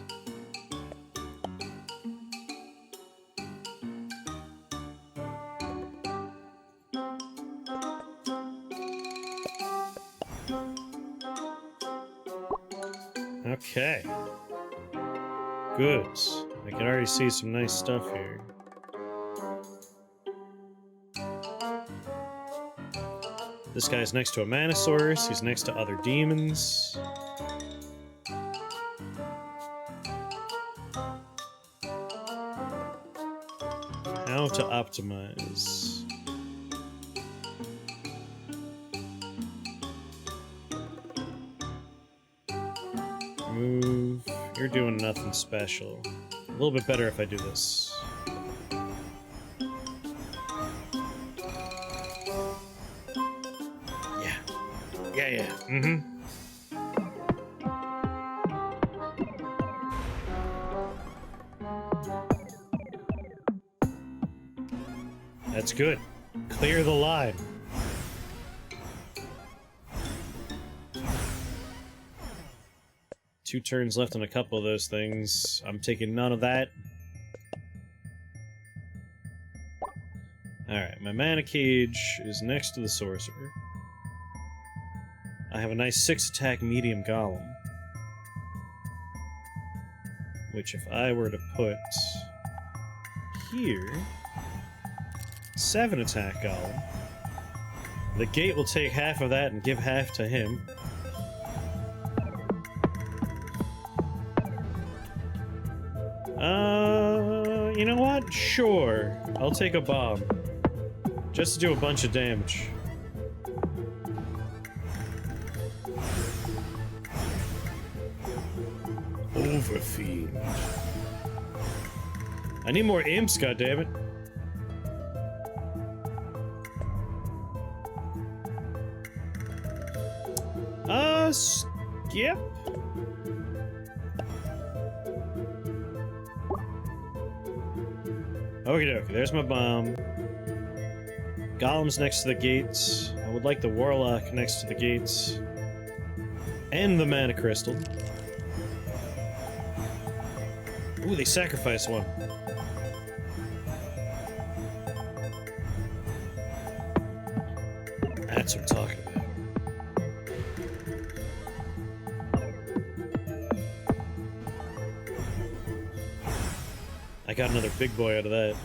Okay. Good. I can already see some nice stuff here. This guy's next to a mana source. He's next to other demons. How to optimize. Move. You're doing nothing special. A little bit better if I do this. Yeah. Mm-hmm. That's good. Clear the line. Two turns left on a couple of those things. I'm taking none of that. Alright, my mana cage is next to the sorcerer. I have a nice 6-attack medium golem. Which if I were to put here, 7-attack golem. The gate will take half of that and give half to him. You know what? Sure. I'll take a bomb. Just to do a bunch of damage. Overfiend. I need more imps, goddammit. Skip. Okie dokie, there's my bomb. Golem's next to the gates. I would like the Warlock next to the gates. And the Mana Crystal. Ooh, they sacrificed one. That's what I'm talking about. I got another big boy out of that.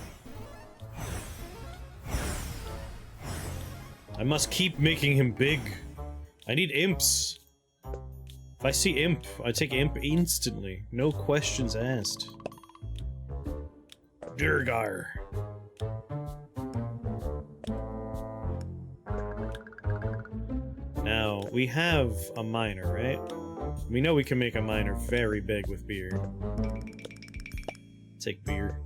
I must keep making him big. I need imps. If I see imp, I take imp instantly. No questions asked. Durgar. Now, we have a miner, right? We know we can make a miner very big with beer. Take beer.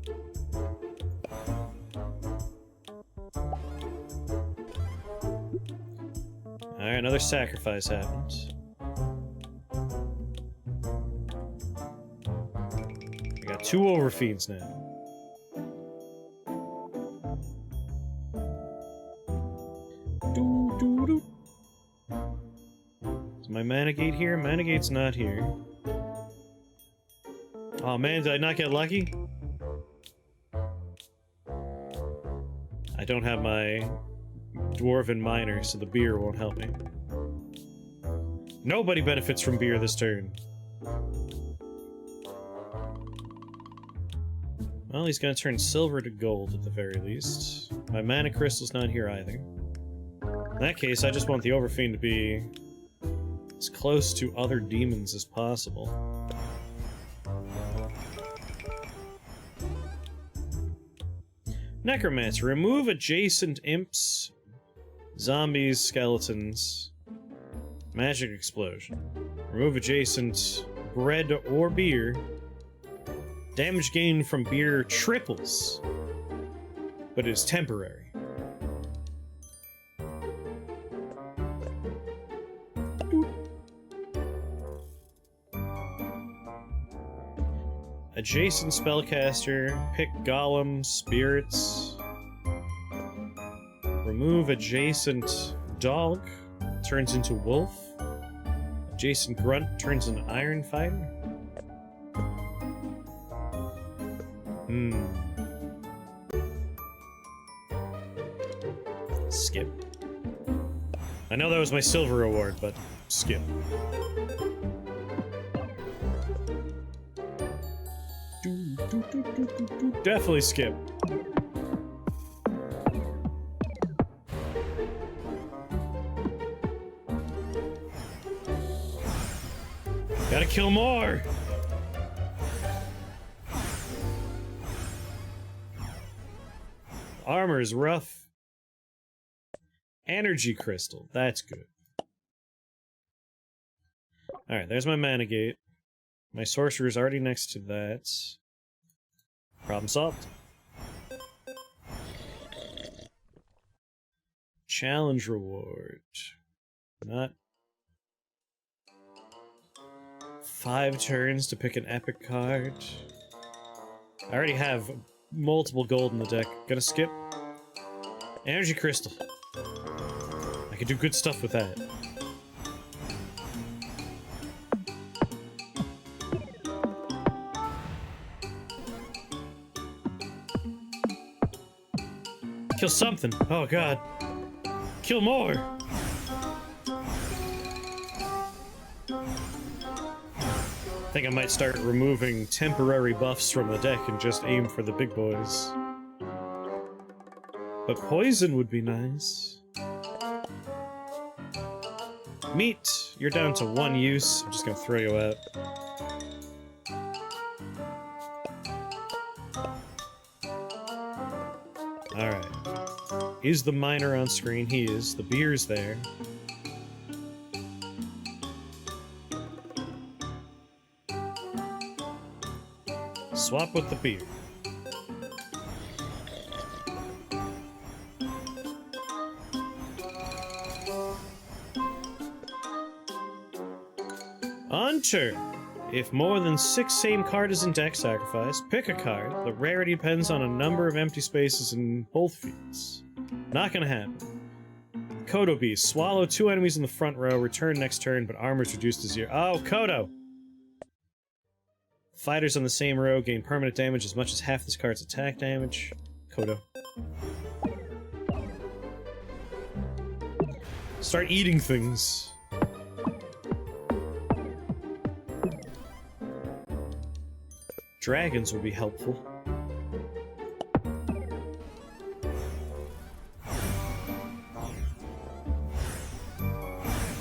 Alright, another sacrifice happens. We got 2 overfeeds now. Is my mana gate here? Mana gate's not here. Oh man, did I not get lucky? I don't have my dwarven miner, so the beer won't help me. Nobody benefits from beer this turn. Well, he's gonna turn silver to gold at the very least. My mana crystal's not here either. In that case, I just want the Overfiend to be as close to other demons as possible. Necromancer. Remove adjacent imps, zombies, skeletons. Magic explosion. Remove adjacent bread or beer. Damage gained from beer triples, but is temporary. Adjacent spellcaster, pick Golem, Spirits. Remove adjacent dog, turns into wolf. Adjacent grunt turns into iron fighter. Skip. I know that was my silver award, but skip. Definitely skip. Gotta kill more! Armor is rough. Energy crystal, that's good. Alright, there's my mana gate. My sorcerer's already next to that. Problem solved. Challenge reward. Not 5 turns to pick an epic card. I already have multiple gold in the deck. Gonna skip. Energy crystal. I could do good stuff with that. Kill something. Oh god. Kill more. I think I might start removing temporary buffs from the deck and just aim for the big boys. But poison would be nice. Meat, you're down to 1 use. I'm just gonna throw you out. Alright. Is the miner on screen? He is. The beer's there. Swap with the beer. On turn, if more than 6 same card is in deck sacrifice, pick a card. The rarity depends on a number of empty spaces in both fields. Not gonna happen. Kodo Beast. Swallow 2 enemies in the front row, return next turn, but armor's reduced to 0. Oh, Kodo! Fighters on the same row gain permanent damage as much as half this card's attack damage. Kodo. Start eating things. Dragons would be helpful.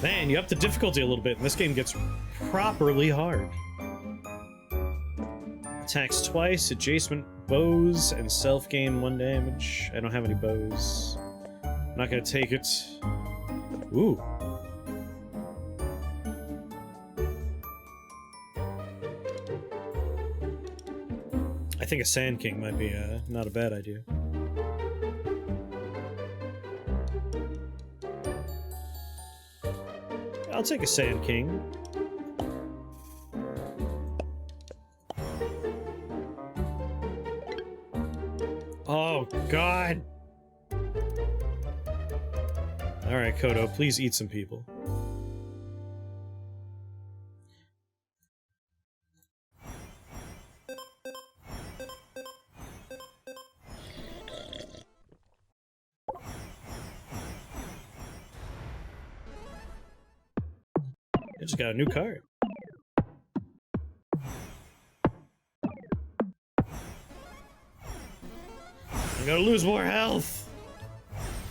Man, you up the difficulty a little bit, and this game gets properly hard. Attacks twice, adjacent bows, and self-gain 1 damage. I don't have any bows. I'm not gonna take it. Ooh. I think a Sand King might be not a bad idea. I'll take a Sand King. Oh, God! Alright, Kodo, please eat some people. I just got a new card. I gotta lose more health!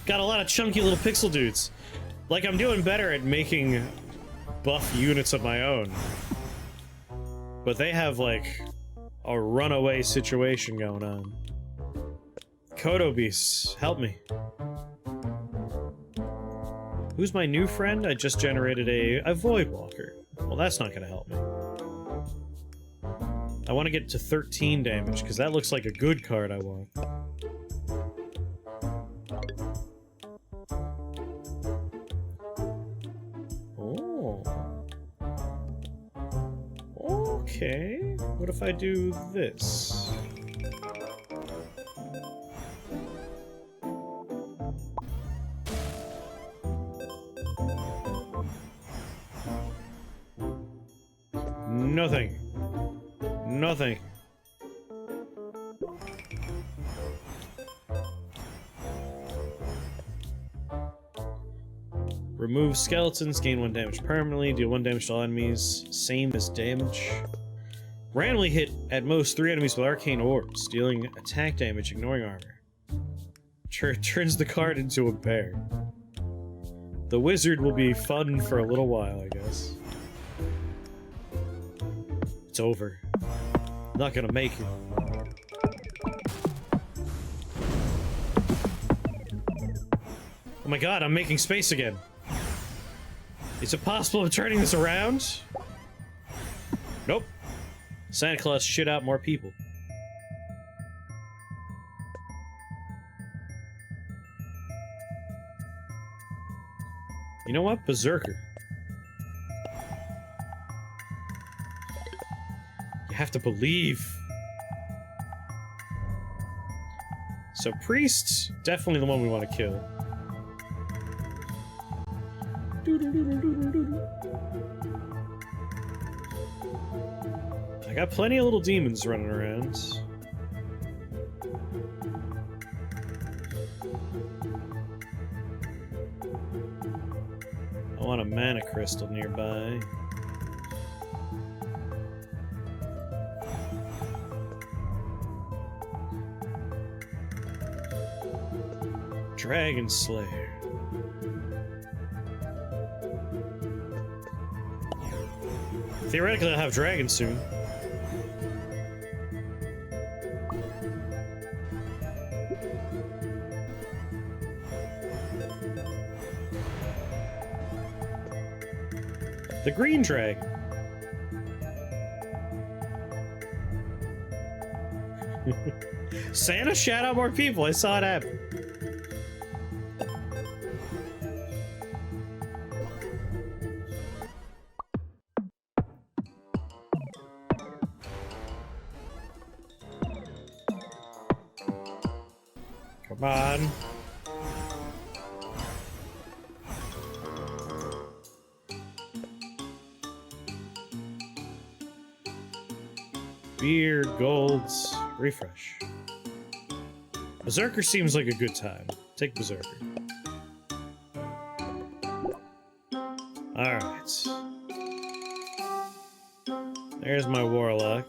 Got a lot of chunky little pixel dudes. Like, I'm doing better at making buff units of my own. But they have, like, a runaway situation going on. Kodo Beasts, help me. Who's my new friend? I just generated a Void Walker. Well, that's not gonna help me. I want to get to 13 damage, because that looks like a good card I want. Oh. Okay. What if I do this? Nothing. Nothing. Remove skeletons, gain 1 damage permanently, deal 1 damage to all enemies, same as damage. Randomly hit at most 3 enemies with arcane orbs, dealing attack damage, ignoring armor. Turns the card into a bear. The wizard will be fun for a little while, I guess. It's over. Not gonna make it. Oh my god, I'm making space again. Is it possible of turning this around? Nope. Santa Claus shit out more people. You know what? Berserker. You have to believe. So Priest, definitely the one we want to kill. I got plenty of little demons running around. I want a mana crystal nearby. Dragon Slayer. Theoretically, I'll have dragons soon. The green dragon. Santa shot out more people. I saw it happen. Come on. Beer, golds, refresh. Berserker seems like a good time. Take Berserker. Alright. There's my Warlock.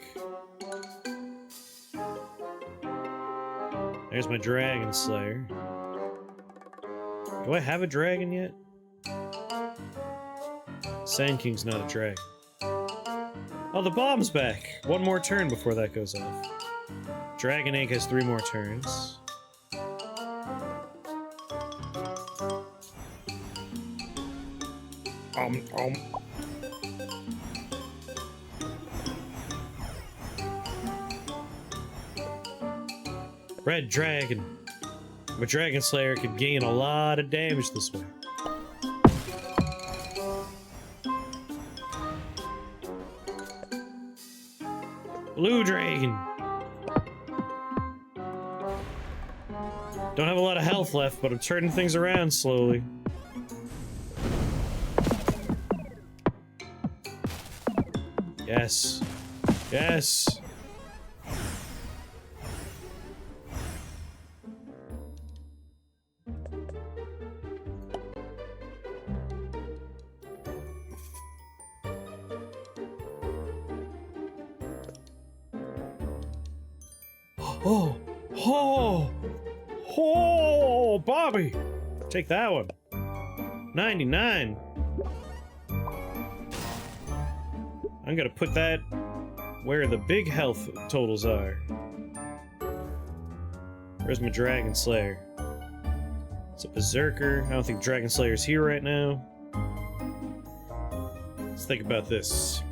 There's my Dragon Slayer. Do I have a dragon yet? Sand King's not a dragon. Oh, the bomb's back! 1 more turn before that goes off. Dragon Egg has 3 more turns. Red Dragon. My Dragon Slayer could gain a lot of damage this way. Blue Dragon. Don't have a lot of health left, but I'm turning things around slowly. Yes. Yes. Oh, oh, oh, Bobby, take that one. 99. I'm gonna put that where the big health totals are. Where's my Dragon Slayer? It's a Berserker. I don't think Dragon Slayer's here right now. Let's think about this.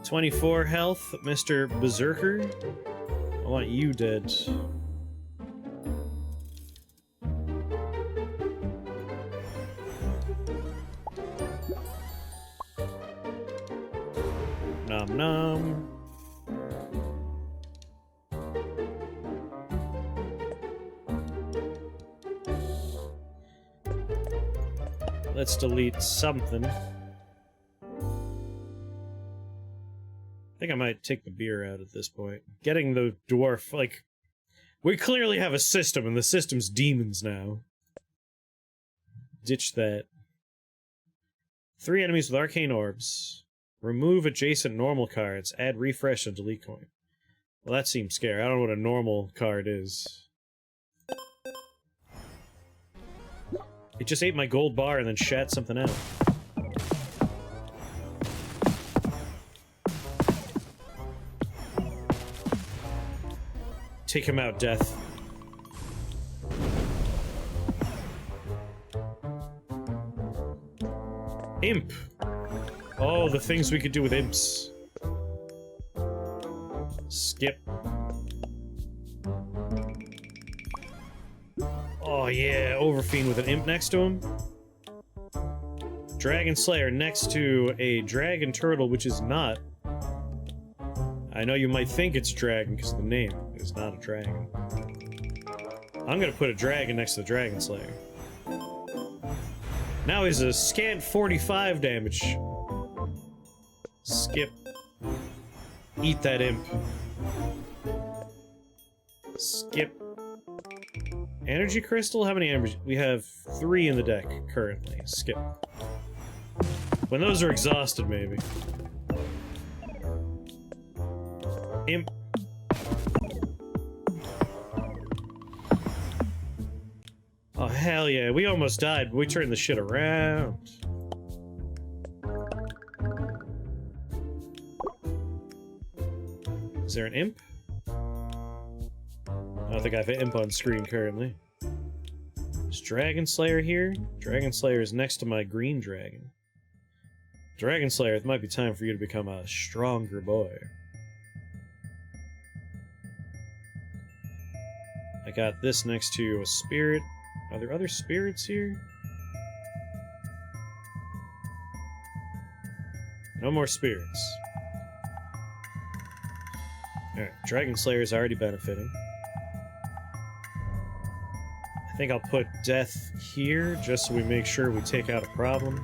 24 health, Mr. Berserker. I want you dead. Nom nom. let's delete something. I think I might take the beer out at this point. Getting the dwarf, like... We clearly have a system, and the system's demons now. Ditch that. 3 enemies with arcane orbs. Remove adjacent normal cards. Add refresh and delete coin. Well, that seems scary. I don't know what a normal card is. It just ate my gold bar and then shat something out. Take him out, Death. Imp! Oh, the things we could do with imps. Skip. Oh yeah, Overfiend with an imp next to him. Dragon Slayer next to a dragon turtle, which is not. I know you might think it's a dragon because of the name. It's not a dragon. I'm gonna put a dragon next to the Dragon Slayer. Now he's a scant 45 damage. Skip. Eat that imp. Skip. Energy crystal? How many energy? We have 3 in the deck currently. Skip. When those are exhausted, maybe. Imp. Oh, hell yeah. We almost died, but we turned the shit around. Is there an imp? I don't think I have an imp on screen currently. Is Dragon Slayer here? Dragon Slayer is next to my green dragon. Dragon Slayer, it might be time for you to become a stronger boy. I got this next to a spirit. Are there other spirits here? No more spirits. Alright, Dragon Slayer is already benefiting. I think I'll put Death here, just so we make sure we take out a problem.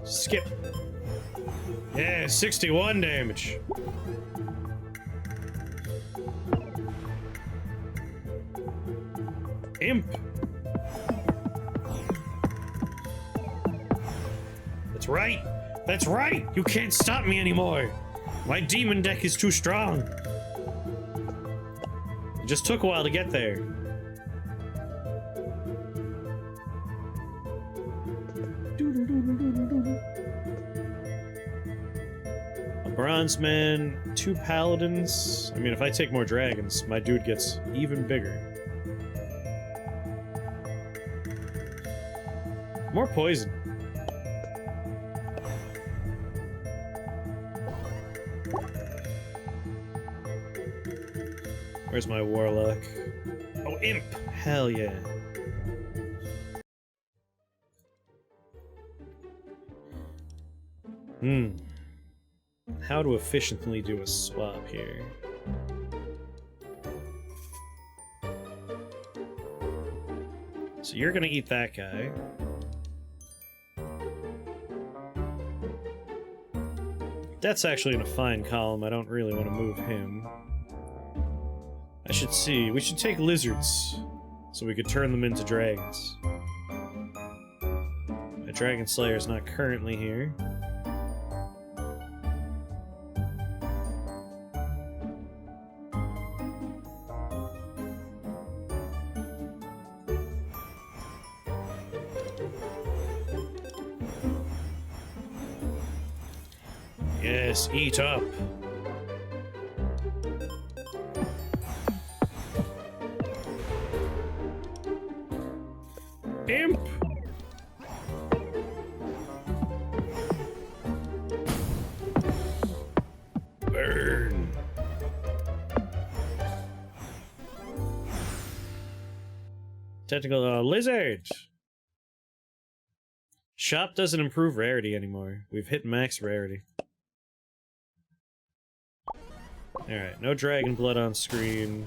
Skip. Yeah, 61 damage. Imp. That's right. That's right. You can't stop me anymore. My demon deck is too strong. It just took a while to get there. A bronze man, 2 paladins. I mean, if I take more dragons, my dude gets even bigger. More poison. Where's my warlock? Oh, imp! Hell yeah. How to efficiently do a swap here. So you're gonna eat that guy. That's actually in a fine column. I don't really want to move him. I should see. We should take lizards so we could turn them into dragons. My Dragon Slayer is not currently here. Yes, eat up. Imp! Burn. Technical lizard. Shop doesn't improve rarity anymore. We've hit max rarity. Alright, no dragon blood on screen.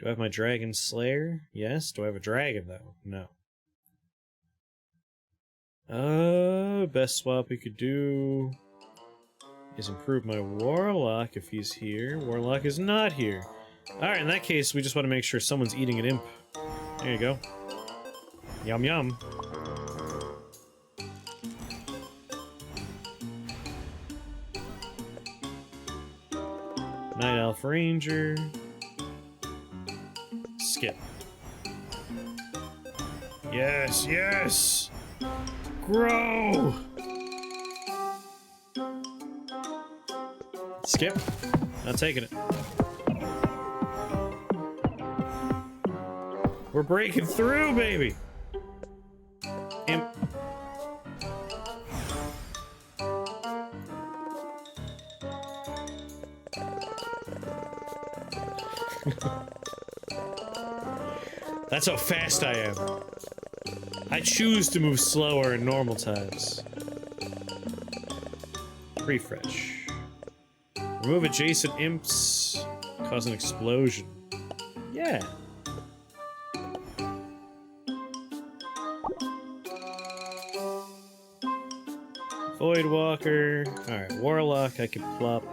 Do I have my Dragon Slayer? Yes. Do I have a dragon, though? No. Best swap we could do is improve my Warlock if he's here. Warlock is not here. Alright, in that case, we just want to make sure someone's eating an imp. There you go. Yum yum. Night Elf Ranger. Skip. Yes, yes! Grow! Skip. Not taking it. We're breaking through, baby! Imp. That's how fast I am. I choose to move slower in normal times. Refresh. Remove adjacent imps. Cause an explosion. Yeah. Voidwalker. Alright, Warlock I can plop.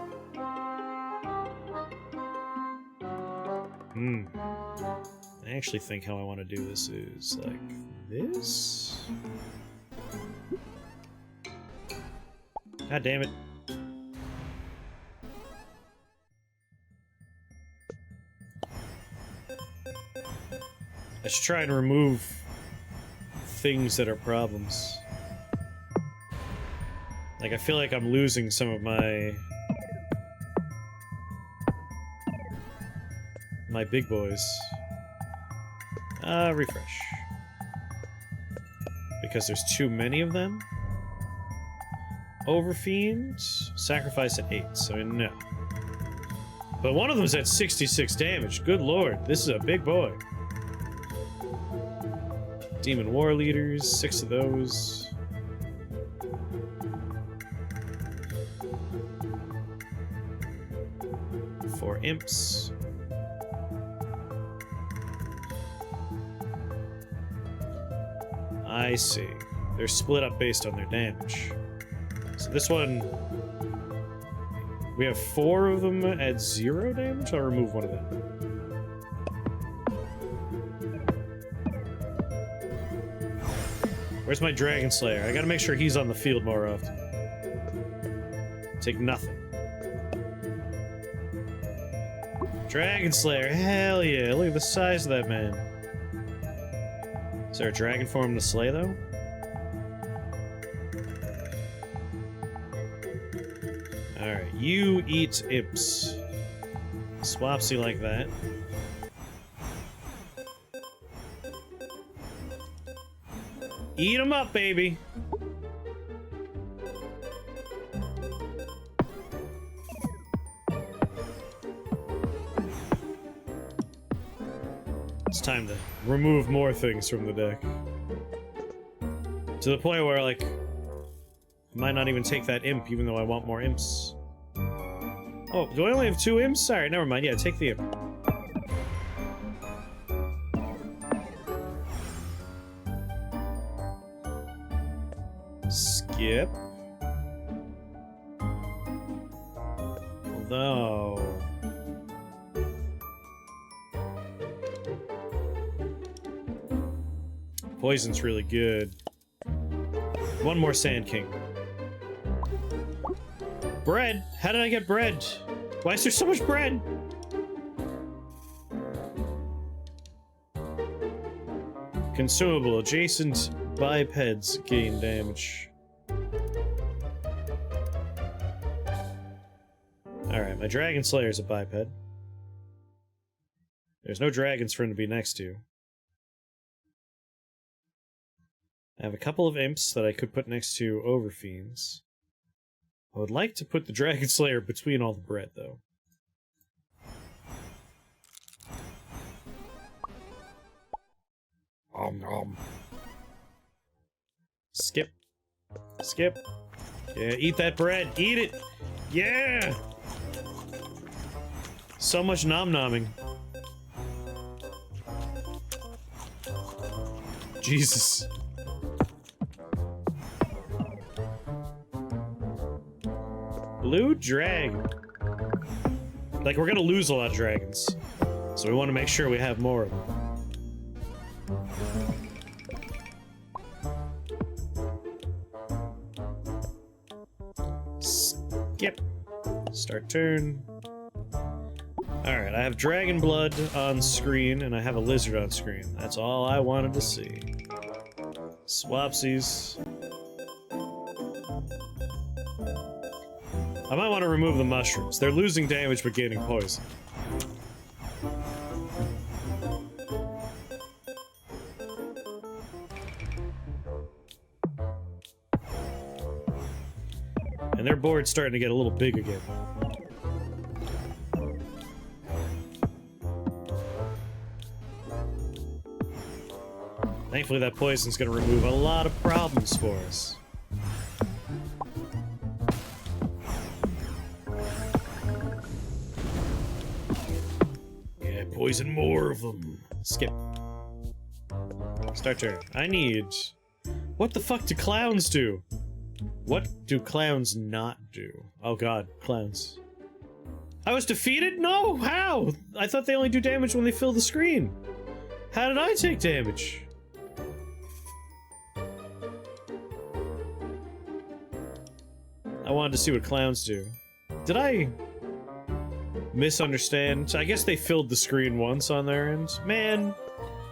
I actually think how I want to do this is like this. God damn it. I should try and remove things that are problems. Like, I feel like I'm losing some of my big boys. Refresh. Because there's too many of them? Overfiend? Sacrifice at 8, so no. But one of them's at 66 damage. Good lord, this is a big boy. Demon War Leaders, 6 of those. Four imps. I see. They're split up based on their damage. So this one... We have 4 of them at 0 damage? I'll remove one of them. Where's my Dragon Slayer? I gotta make sure he's on the field more often. Take nothing. Dragon Slayer, hell yeah! Look at the size of that man. Is there a dragon for him to slay, though? Alright, you eat imps. Swapsy like that. Eat 'em up, baby! It's time to remove more things from the deck. To the point where, like, I might not even take that imp, even though I want more imps. Oh, do I only have 2 imps? Sorry, never mind. Yeah, take the imp. Skip. Although... Poison's really good. One more Sand King. Bread? How did I get bread? Why is there so much bread? Consumable. Adjacent bipeds gain damage. Alright, my Dragon Slayer's a biped. There's no dragons for him to be next to. I have a couple of imps that I could put next to Overfiends. I would like to put the Dragon Slayer between all the bread, though. Skip. Skip. Yeah, eat that bread. Eat it! Yeah! So much nom-nomming. Jesus. Blue dragon. Like, we're gonna lose a lot of dragons. So we want to make sure we have more of them. Skip. Start turn. Alright, I have dragon blood on screen, and I have a lizard on screen. That's all I wanted to see. Swapsies. I might want to remove the mushrooms. They're losing damage but gaining poison. And their board's starting to get a little big again. Thankfully that poison's gonna remove a lot of problems for us. Yeah, poison more of them. Skip. Start turn. I need... What the fuck do clowns do? What do clowns not do? Oh god, clowns. I was defeated? No! How? I thought they only do damage when they fill the screen. How did I take damage? I wanted to see what clowns do. Did I misunderstand? I guess they filled the screen once on their end. Man,